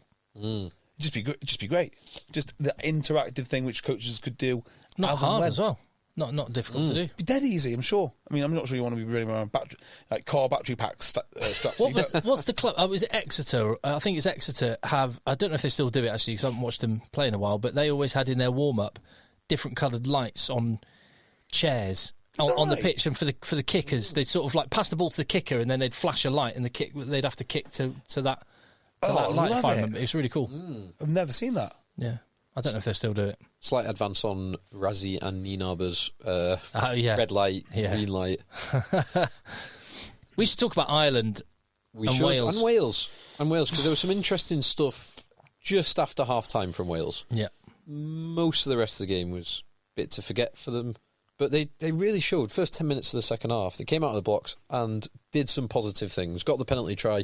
Just be great. Just the interactive thing which coaches could do. Not hard as well. Not difficult to do. Be dead easy, I'm sure. I mean, I'm not sure you want to be running around car battery packs strapped. What's the club? Was it Exeter? I think it's Exeter. I don't know if they still do it actually, because I haven't watched them play in a while. But they always had in their warm up different coloured lights on chairs. On the pitch, and for the kickers, they'd sort of like pass the ball to the kicker, and then they'd flash a light, and they'd have to kick to that light. If I remember, it was really cool. I've never seen that. Yeah, I don't know if they still do it. Slight advance on Razzie and Nienaber's red light, green light. We should talk about Ireland and Wales, because there was some interesting stuff just after half time from Wales. Yeah, most of the rest of the game was a bit to forget for them. But they really showed, first 10 minutes of the second half, they came out of the blocks and did some positive things, got the penalty try,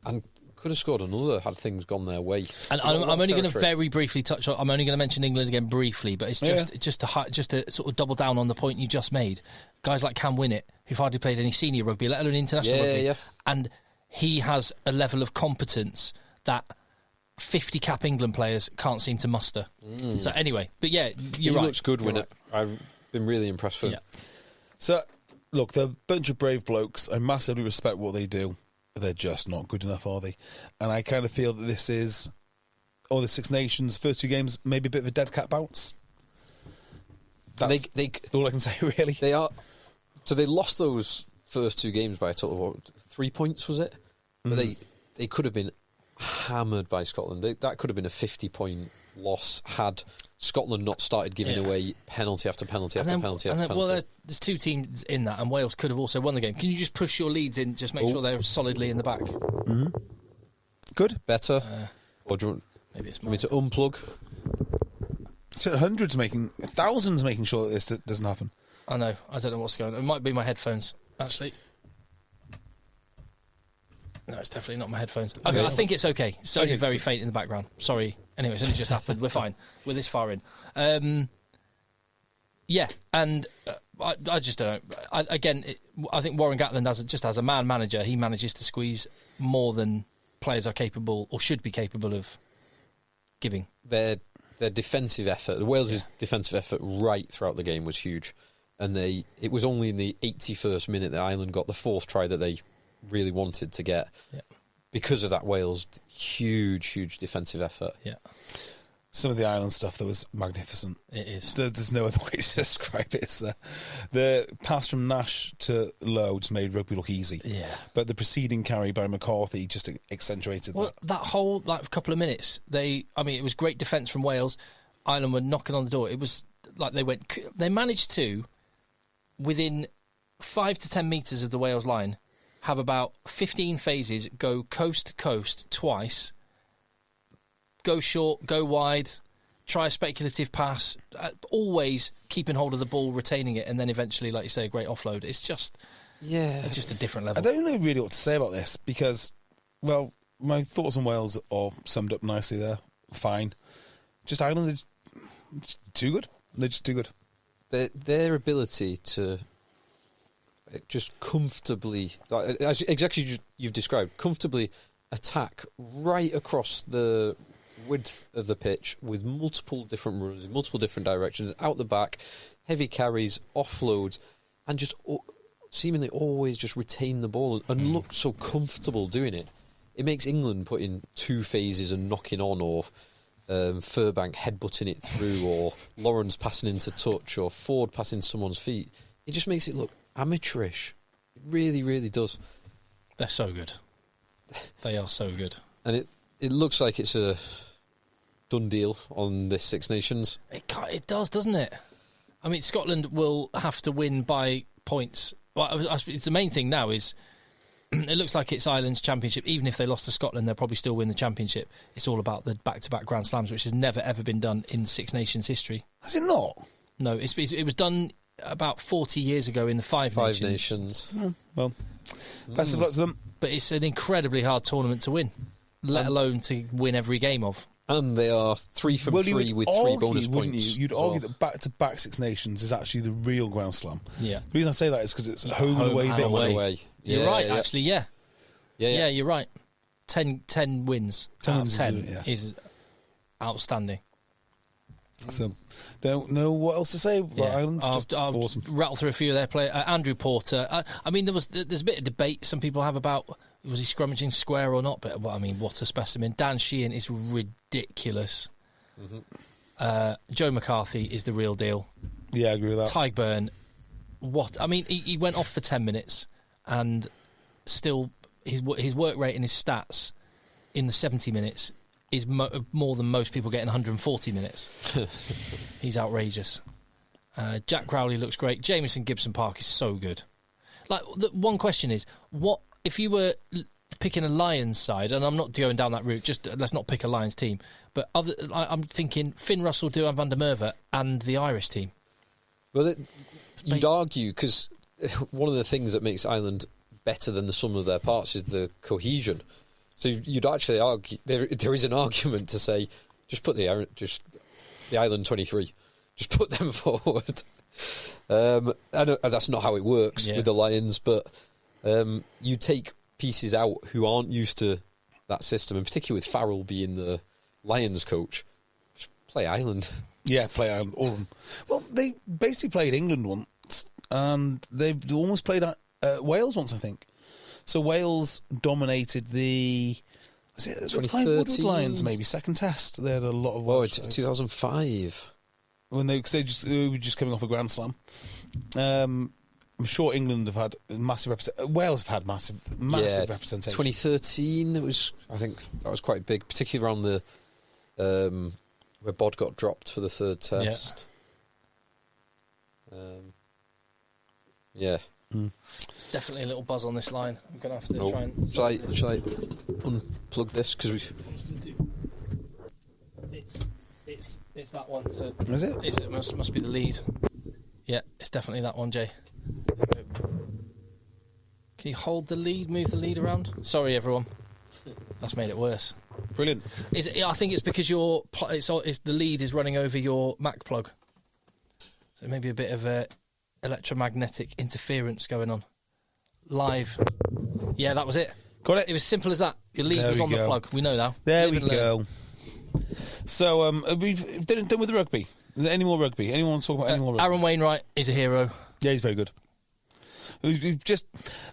and could have scored another had things gone their way. And I'm only going to very briefly touch on, I'm only going to mention England again briefly, but it's just to sort of double down on the point you just made. Guys like Cam Winnett, who've hardly played any senior rugby, let alone international rugby, and he has a level of competence that 50 cap England players can't seem to muster. So anyway, but yeah, you're right. He looks good, Winnett. Right. I've been really impressed with him. So, look, they're a bunch of brave blokes. I massively respect what they do. They're just not good enough, are they? And I kind of feel that this is, the Six Nations first two games, maybe a bit of a dead cat bounce. That's all I can say, really. They are. So they lost those first two games by a total of 3 points, was it? But they could have been hammered by Scotland. That could have been a 50-point loss had Scotland not started giving away penalty after penalty after penalty after penalty. Well, there's two teams in that, and Wales could have also won the game. Can you just push your leads in, just make sure they're solidly in the back? Good. Better. Or do you want maybe it's me to unplug? So thousands making sure that this doesn't happen. I know. I don't know what's going on. It might be my headphones, actually. No, it's definitely not my headphones. Okay, I think it's okay. It's only very faint in the background. Sorry. Anyway, it's only just happened. We're fine. We're this far in. Yeah, and I just don't know. I think Warren Gatland, just as a man manager, he manages to squeeze more than players are capable or should be capable of giving. Their defensive effort, Wales' defensive effort right throughout the game was huge. And it was only in the 81st minute that Ireland got the fourth try that they really wanted to get. Yeah. Because of that Wales huge defensive effort. Yeah. Some of the Ireland stuff that was magnificent. It is. There's no other way to describe it. It's, the pass from Nash to Lowe just made rugby look easy. Yeah. But the preceding carry by McCarthy just accentuated that. Well, that whole couple of minutes, it was great defence from Wales. Ireland were knocking on the door. It was like they managed to, within 5 to 10 metres of the Wales line, have about 15 phases, go coast to coast twice, go short, go wide, try a speculative pass, always keeping hold of the ball, retaining it, and then eventually, like you say, a great offload. It's just a different level. I don't know really what to say about this because, well, my thoughts on Wales are summed up nicely there. Fine. Just Ireland, they're just too good. They're just too good. Their ability to just comfortably, exactly you've described, comfortably attack right across the width of the pitch with multiple different runs in multiple different directions, out the back, heavy carries, offloads, and just seemingly always just retain the ball and look so comfortable doing it. It makes England put in 2 phases and knocking on, or Furbank headbutting it through, or Lawrence passing into touch, or Ford passing someone's feet. It just makes it look amateurish. It really, really does. They're so good. They are so good. And it looks like it's a done deal on this Six Nations. It does, doesn't it? I mean, Scotland will have to win by points. Well, it's the main thing now is it looks like it's Ireland's championship. Even if they lost to Scotland, they'll probably still win the championship. It's all about the back-to-back Grand Slams, which has never, ever been done in Six Nations history. Has it not? No, it was done about 40 years ago in the Five Nations. Well, best of luck to them. But it's an incredibly hard tournament to win, let alone to win every game of. And they are 3 from 3 with 3 bonus points. You'd argue that back-to-back Six Nations is actually the real Grand Slam. Yeah. The reason I say that is because it's a home and away bit. You're right, actually, yeah. Yeah, you're right. 10 wins out of 10 is outstanding. So, don't know what else to say about Ireland. I'll awesome. rattle through a few of their players. Andrew Porter. I mean, there's a bit of debate some people have about was he scrummaging square or not. But I mean, what a specimen! Dan Sheehan is ridiculous. Mm-hmm. Joe McCarthy is the real deal. Yeah, I agree with that. Tyburn, what? I mean, he went off for 10 minutes, and still his work rate and his stats in the 70 minutes is more than most people get in 140 minutes. He's outrageous. Jack Crowley looks great. Jamieson Gibson-Park is so good. Like, the one question is, what if you were picking a Lions side, and I'm not going down that route, just let's not pick a Lions team, but I'm thinking Finn Russell, Duhan van der Merwe, and the Irish team. Well, you'd argue, because one of the things that makes Ireland better than the sum of their parts is the cohesion. So you'd actually argue there is an argument to say just put the Ireland 23, just put them forward. I know that's not how it works with the Lions, but you take pieces out who aren't used to that system, and particularly with Farrell being the Lions coach, just play Ireland. Yeah, play Ireland. All of them. Well, they basically played England once, and they've almost played Wales once, I think. So Wales dominated the... Was it Clive Woodward Lions, maybe? Second test. They had a lot of Welsh players. 2005. When they were just coming off a Grand Slam. I'm sure England have had massive representation. Wales have had massive representation. 2013, I think that was quite big, particularly around the where Bod got dropped for the third test. Yeah. Definitely a little buzz on this line. I'm going to have to try and... Shall I unplug this? Because It's that one. So is it? It must be the lead. Yeah, it's definitely that one, Jay. Can you hold the lead, move the lead around? Sorry, everyone. That's made it worse. Brilliant. I think it's because the lead is running over your Mac plug. So maybe a bit of electromagnetic interference going on. Live. Yeah, that was it. Got it. It was simple as that. Your lead was on the plug. We know now. There we go. So, we've done with the rugby. Any more rugby? Anyone want to talk about any more rugby? Aaron Wainwright is a hero. Yeah, he's very good. The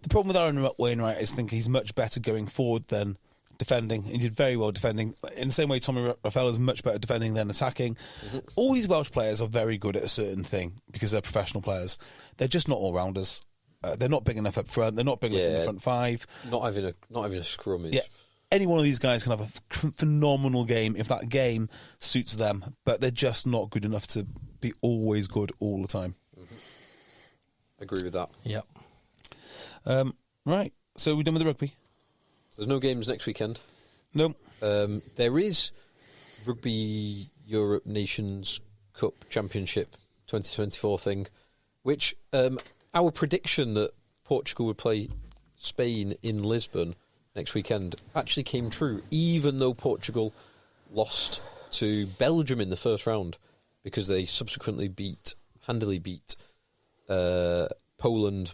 problem with Aaron Wainwright is I think he's much better going forward than defending. He did very well defending. In the same way, Tommy Raphael is much better defending than attacking. Mm-hmm. All these Welsh players are very good at a certain thing because they're professional players. They're just not all-rounders. They're not big enough up front. They're not big enough in the front five. Not having a scrummage. Yeah. Any one of these guys can have a phenomenal game if that game suits them, but they're just not good enough to be always good all the time. Mm-hmm. Agree with that. Yep. Right. So we're done with the rugby. So there's no games next weekend. No. There is rugby Europe Nations Cup Championship 2024 thing, which our prediction that Portugal would play Spain in Lisbon next weekend actually came true, even though Portugal lost to Belgium in the first round because they subsequently handily beat Poland.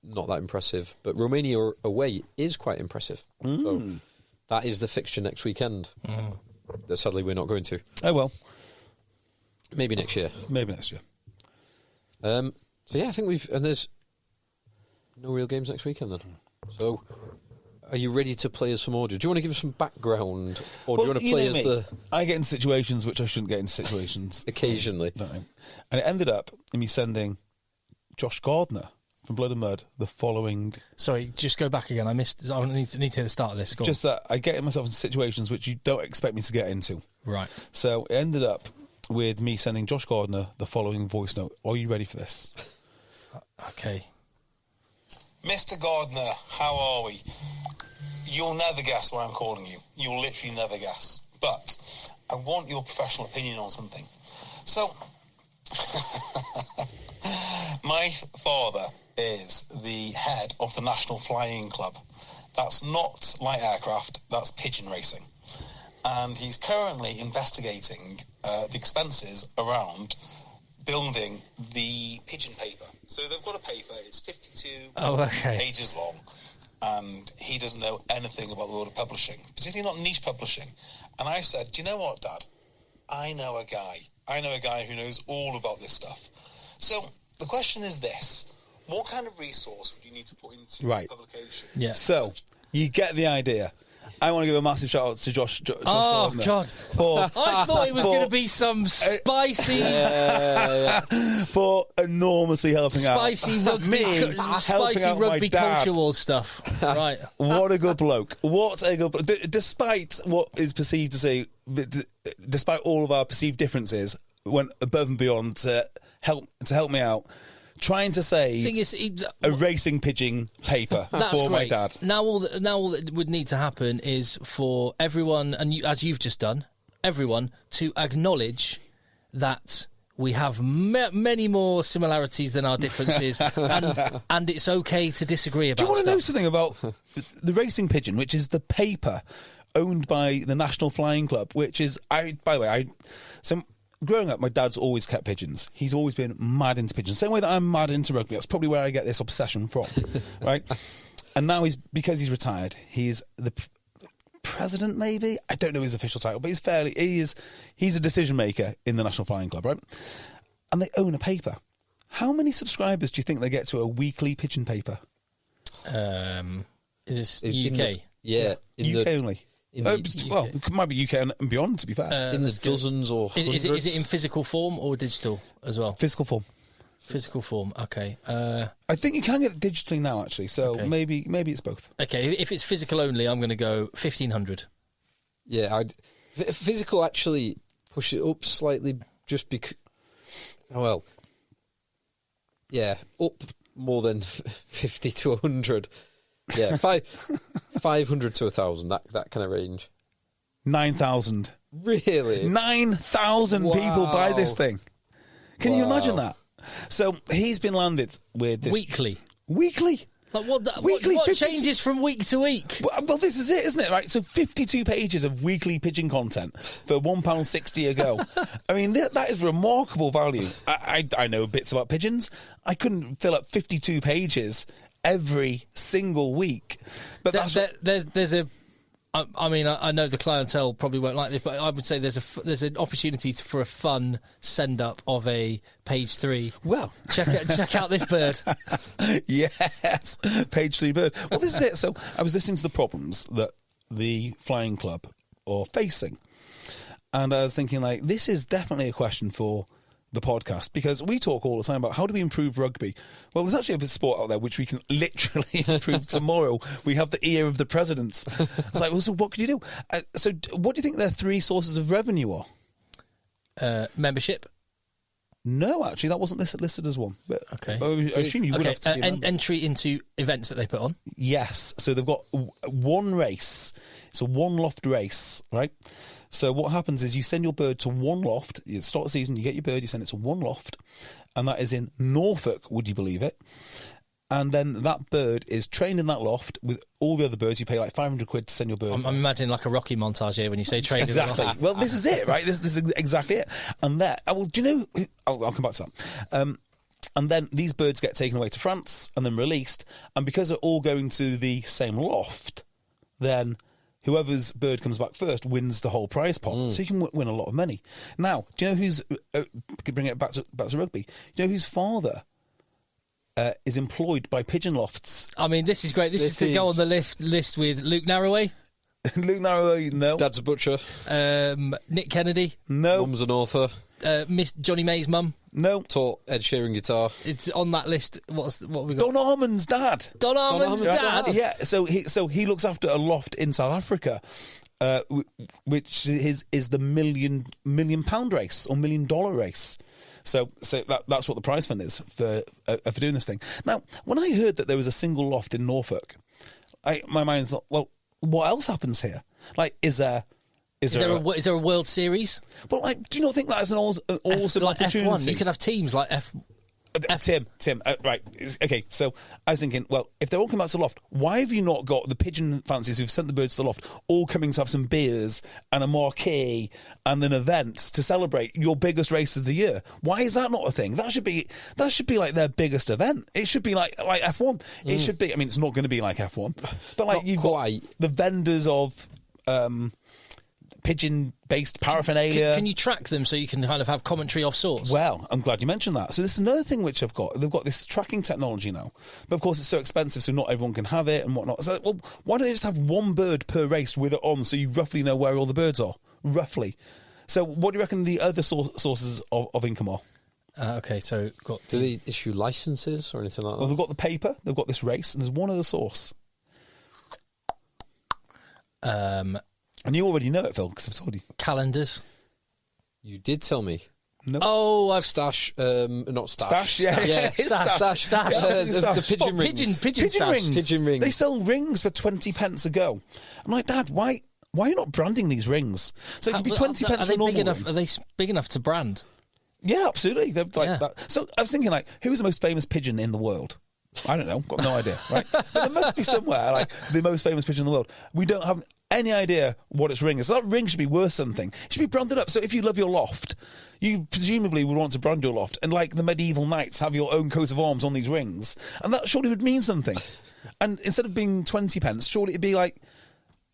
Not that impressive, but Romania away is quite impressive. So that is the fixture next weekend that sadly we're not going to. Oh well. Maybe next year. So yeah, I think there's no real games next weekend then. So are you ready to play us some audio? Do you want to give us some background, or do you want to play as I get in situations which I shouldn't get in situations. Occasionally. And it ended up in me sending Josh Gardner from Blood and Mud the following... Sorry, just go back again. I missed... I need to hear the start of this. Go just on. that I get myself in situations which you don't expect me to get into. Right. So it ended up with me sending Josh Gardner the following voice note. Are you ready for this? Okay. Mr. Gardner, how are we? You'll never guess why I'm calling you. You'll literally never guess. But I want your professional opinion on something. So, my father is the head of the National Flying Club. That's not light aircraft, that's pigeon racing. And he's currently investigating the expenses around building the pigeon paper. So they've got a paper, it's 52 pages long, and he doesn't know anything about the world of publishing, particularly not niche publishing. And I said, do you know what, Dad? I know a guy who knows all about this stuff. So the question is this: what kind of resource would you need to put into publication? Yeah. So you get the idea. I want to give a massive shout out to Josh. Oh God! I thought it was going to be some spicy, for enormously helping spicy out spicy rugby culture war stuff. Right? What a good bloke! What a good bloke! Despite what is perceived to say, despite all of our perceived differences, went above and beyond to help me out. Trying to save a racing pigeon paper for my dad. Now all that would need to happen is for everyone, and as you've just done, everyone to acknowledge that we have many more similarities than our differences, and it's okay to disagree about. Do you want stuff. to know something about the racing pigeon, which is the paper owned by the National Flying Club, which is growing up, my dad's always kept pigeons. He's always been mad into pigeons. Same way that I'm mad into rugby. That's probably where I get this obsession from, right? And now because he's retired, he's the president, maybe? I don't know his official title, but he's a decision maker in the National Flying Club, right? And they own a paper. How many subscribers do you think they get to a weekly pigeon paper? Is this UK? UK only. It might be UK and beyond, to be fair. In the dozens or hundreds. Is it in physical form or digital as well? Physical form. Physical form, okay. I think you can get it digitally now, actually, so maybe it's both. Okay, if it's physical only, I'm going to go 1,500. Yeah, physical actually push it up slightly just because... Well, yeah, up more than 50 to 100. Yeah, 500 to 1,000, that kind of range. 9,000. Really? 9,000 people buy this thing. Can you imagine that? So he's been landed with this... Weekly? Like what changes from week to week? Well, this is it, isn't it? Right. So 52 pages of weekly pigeon content for £1.60 a go. I mean, that is remarkable value. I know bits about pigeons. I couldn't fill up 52 pages every single week. But there's a. I mean, I know the clientele probably won't like this, but I would say there's an opportunity for a fun send up of a page 3. Well, check out this bird. Yes, page 3 bird. Well, this is it. So I was listening to the problems that the flying club are facing, and I was thinking, like, this is definitely a question for the podcast, because we talk all the time about how do we improve rugby. Well, there's actually a sport out there which we can literally improve tomorrow. We have the ear of the president. It's like, well, so what can you do? So what do you think their 3 sources of revenue are? Membership. No, actually, that wasn't listed as one. But Okay. I assume you would have to be a member. Entry into events that they put on. Yes. So they've got one race. It's a one loft race, right? So what happens is you send your bird to one loft. You start the season, you get your bird, you send it to one loft, and that is in Norfolk, would you believe it? And then that bird is trained in that loft with all the other birds. You pay like 500 quid to send your bird. I'm imagining like a Rocky montage here when you say trained. Exactly. Well, this is it, right? This is exactly it. And there, well, do you know? I'll come back to that. And then these birds get taken away to France and then released. And because they're all going to the same loft, then whoever's bird comes back first wins the whole prize pot. So you can win a lot of money. Now, do you know who's? Bring it back to rugby. Do you know whose father is employed by pigeon lofts? I mean, this is great. This is to go on the list with Luke Narroway. Luke Narroway, no. Dad's a butcher. Nick Kennedy. No. Mum's an author. Miss Johnny May's mum. No. Taught Ed Sheeran guitar. It's on that list. What have we got? Don Armand's dad. Don Armand's dad. Yeah, so he looks after a loft in South Africa, which is the £1 million race or $1 million race. So that's what the prize fund is for doing this thing. Now, when I heard that there was a single loft in Norfolk, my mind thought, well, what else happens here? Like, is there a World Series? Well, like, do you not think that is an awesome like opportunity? F1, you could have teams like Tim, right, okay, so I was thinking, well, if they're all coming out to the loft, why have you not got the pigeon fanciers who've sent the birds to the loft all coming to have some beers and a marquee and an event to celebrate your biggest race of the year? Why is that not a thing? That should be like their biggest event. It should be like F1. It should be, I mean, it's not going to be like F1, but like you've got the vendors of pigeon-based paraphernalia. Can you track them so you can kind of have commentary off sorts? Well, I'm glad you mentioned that. So this is another thing which I've got. They've got this tracking technology now. But of course it's so expensive, so not everyone can have it and whatnot. So, well, why don't they just have one bird per race with it on so you roughly know where all the birds are? Roughly. So what do you reckon the other sources of income are? Okay, so... Do they issue licences or anything like that? Well, they've got the paper, they've got this race, and there's one other source. And you already know it, Phil, because I've told you. Calendars. You did tell me. No. Oh, I've... Stash, not stash. Stash, yeah. Stash. The pigeon rings. Pigeon stash. rings. Pigeon rings. They sell rings for 20 pence a go. I'm like, Dad, why are you not branding these rings? So it could be 20 pence for a normal ring. Are they big enough to brand? Yeah, absolutely. They're like that. So I was thinking, like, who's the most famous pigeon in the world? I don't know. Got no idea, right? But there must be somewhere, like, the most famous pigeon in the world. We don't have any idea what its ring is. So that ring should be worth something. It should be branded up. So if you love your loft, you presumably would want to brand your loft. And like the medieval knights have your own coat of arms on these rings. And that surely would mean something. And instead of being 20 pence, surely it'd be like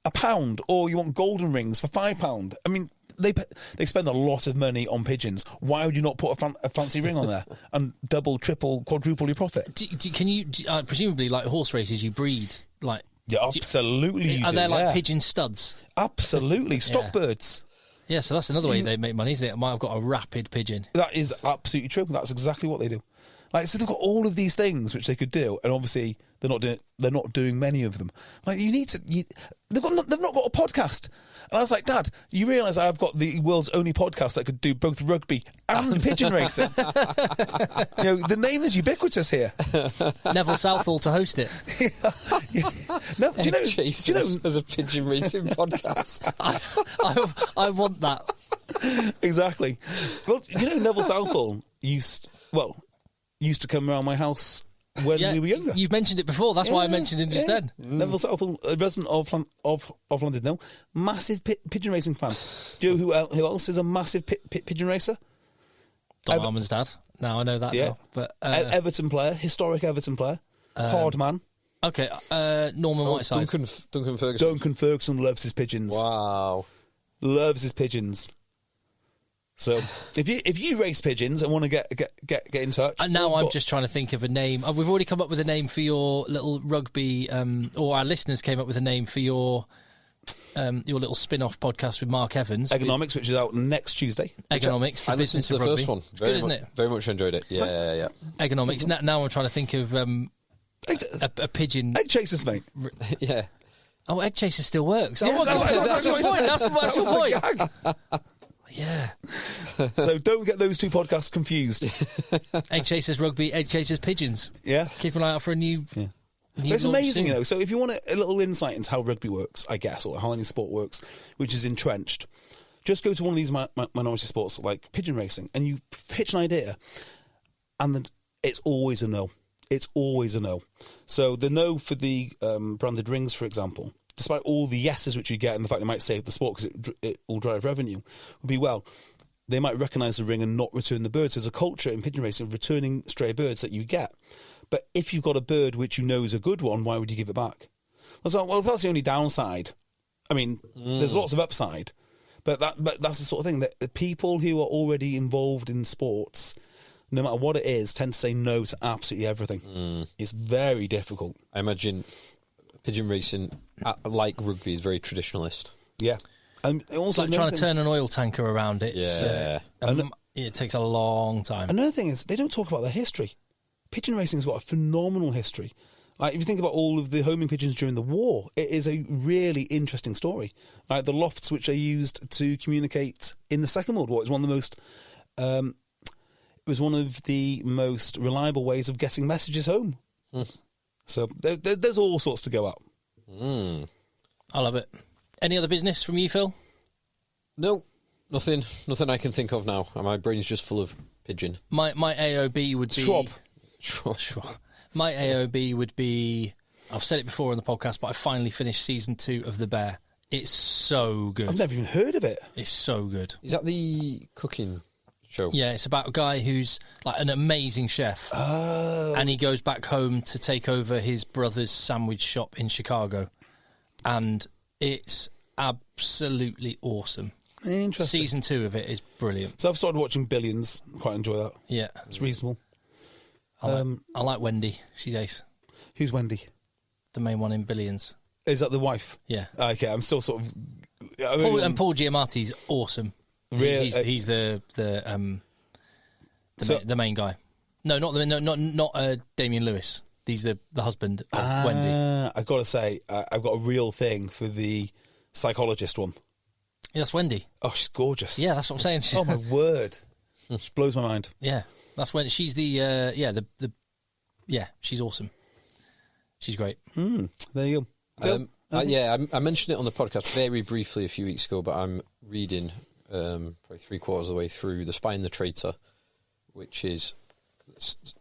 £1. Or you want golden rings for £5. I mean... They spend a lot of money on pigeons. Why would you not put a fancy ring on there and double, triple, quadruple your profit? Can you presumably, like horse races, you breed like? Yeah, absolutely. Are there like pigeon studs? Absolutely, stock birds. Yeah, so that's another way they make money, isn't it? I might have got a rapid pigeon. That is absolutely true. That's exactly what they do. Like, so they've got all of these things which they could do, and obviously they're not doing many of them. Like, they've not got a podcast. And I was like, Dad, you realise I've got the world's only podcast that could do both rugby and pigeon racing. You know, the name is ubiquitous here. Neville Southall to host it. Yeah. No, do you know as a pigeon racing podcast? I want that. Exactly. Well, you know, Neville Southall used to come around my house when we were younger. You've mentioned it before. That's why I mentioned him just then. Neville Southall, a resident of London, no, massive pigeon racing fan. Do you know who else is a massive pigeon racer? Don Armand's dad. Now I know that. Yeah, now. But Everton player, historic Everton player, hard man. Okay, Norman Whiteside. Duncan Ferguson. Duncan Ferguson loves his pigeons. Wow, loves his pigeons. So if you race pigeons and want to get in touch, now I'm just trying to think of a name. We've already come up with a name for your little rugby, or our listeners came up with a name for your little spin-off podcast with Mark Evans, Economics, which is out next Tuesday. Economics, the I listened business to the of rugby. first one. Good, isn't it? Very much enjoyed it. Yeah. Economics. Now I'm trying to think of a pigeon. EggChasers, mate. Yeah. Oh, EggChasers still works. Yes, that's your point. That's your point. Yeah. So don't get those two podcasts confused. EggChasers Rugby, EggChasers Pigeons. Yeah. Keep an eye out for a new... Yeah. new It's launch amazing, soon. So if you want a little insight into how rugby works, I guess, or how any sport works, which is entrenched, just go to one of these minority sports like pigeon racing, and you pitch an idea, and it's always a no. It's always a no. So the no for the branded rings, for example, despite all the yeses which you get and the fact they might save the sport because it will drive revenue, would be, well, they might recognise the ring and not return the birds. There's a culture in pigeon racing of returning stray birds that you get. But if you've got a bird which you know is a good one, why would you give it back? Well, that's the only downside. I mean, there's lots of upside. But that's the sort of thing that the people who are already involved in sports, no matter what it is, tend to say no to absolutely everything. It's very difficult. I imagine pigeon racing, like rugby, is very traditionalist. Yeah. And It's also like trying to turn an oil tanker around. It takes a long time. Another thing is, they don't talk about their history. Pigeon racing's got a phenomenal history. Like, if you think about all of the homing pigeons during the war, it is a really interesting story. Like, the lofts which they used to communicate in the Second World War, it was one of the most reliable ways of getting messages home. So there's all sorts to go up. I love it. Any other business from you, Phil? No, nothing I can think of now. My brain's just full of pigeon. My AOB would be... Schwab. Sure. My AOB would be... I've said it before on the podcast, but I finally finished season 2 of The Bear. It's so good. I've never even heard of it. It's so good. Is that the cooking show? Yeah, it's about a guy who's like an amazing chef. Oh. And he goes back home to take over his brother's sandwich shop in Chicago. And it's absolutely awesome. Interesting. Season 2 of it is brilliant. So I've started watching Billions. Quite enjoy that. Yeah. It's reasonable. I like Wendy. She's ace. Who's Wendy? The main one in Billions. Is that the wife? Yeah. Okay, I'm still sort of... Paul Giamatti's awesome. Really? He's the main guy. No, not Damian Lewis. He's the husband of Wendy. I've got to say, I've got a real thing for the psychologist one. Yeah, that's Wendy. Oh, she's gorgeous. Yeah, that's what I'm saying. Oh, my word. She blows my mind. Yeah, that's when she's the she's awesome. She's great. There you go. I mentioned it on the podcast very briefly a few weeks ago, but I'm reading probably 3/4 of the way through The Spy and the Traitor, which is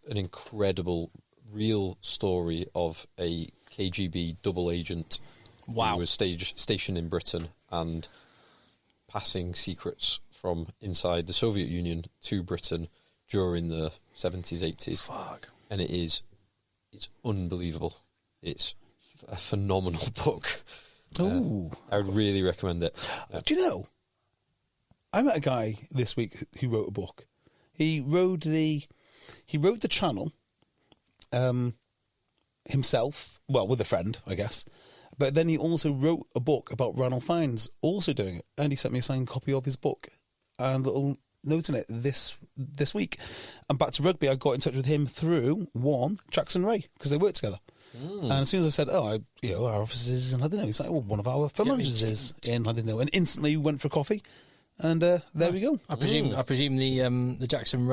an incredible real story of a KGB double agent who was stationed in Britain and passing secrets from inside the Soviet Union to Britain during the 70s, 80s. Fuck. And it's unbelievable. It's a phenomenal book. Oh, I would really recommend it. Do you know? I met a guy this week who wrote a book. He wrote the channel himself, well, with a friend, I guess. But then he also wrote a book about Ranulph Fiennes also doing it, and he sent me a signed copy of his book and a little note in it this week. And back to rugby, I got in touch with him through Jackson Ray, because they work together. And as soon as I said, our office is in London, he's like, well, one of our film managers is in London, and instantly we went for coffee. And there we go. I presume the Jackson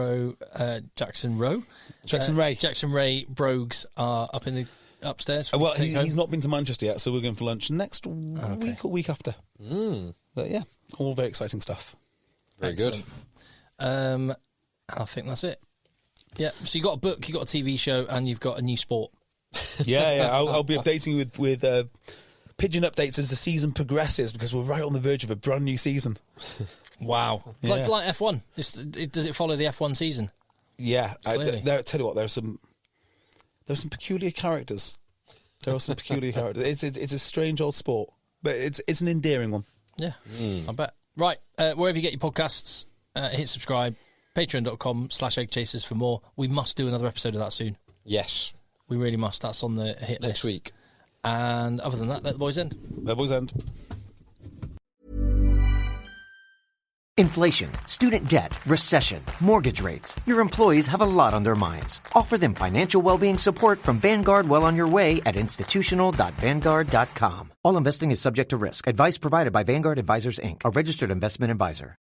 Ray brogues are up in the upstairs. Well, he's not been to Manchester yet, so we're going for lunch next week or week after. But yeah, all very exciting stuff. Very good. I think that's it. Yeah. So you got a book, you got a TV show, and you've got a new sport. Yeah. I'll be updating you with pigeon updates as the season progresses, because we're right on the verge of a brand new season. Wow. Yeah. Like F1. Does it follow the F1 season? Yeah. Clearly. Tell you what, there's some peculiar characters. There are some peculiar characters. It's a strange old sport, but it's an endearing one. Yeah, I bet. Right, wherever you get your podcasts, hit subscribe. Patreon.com/EggChasers for more. We must do another episode of that soon. Yes. We really must. That's on the hit Next list. week. And other than that, let the boys end. The boys end. Inflation, student debt, recession, mortgage rates. Your employees have a lot on their minds. Offer them financial well-being support from Vanguard well on your way at institutional.vanguard.com. All investing is subject to risk. Advice provided by Vanguard Advisors, Inc., a registered investment advisor.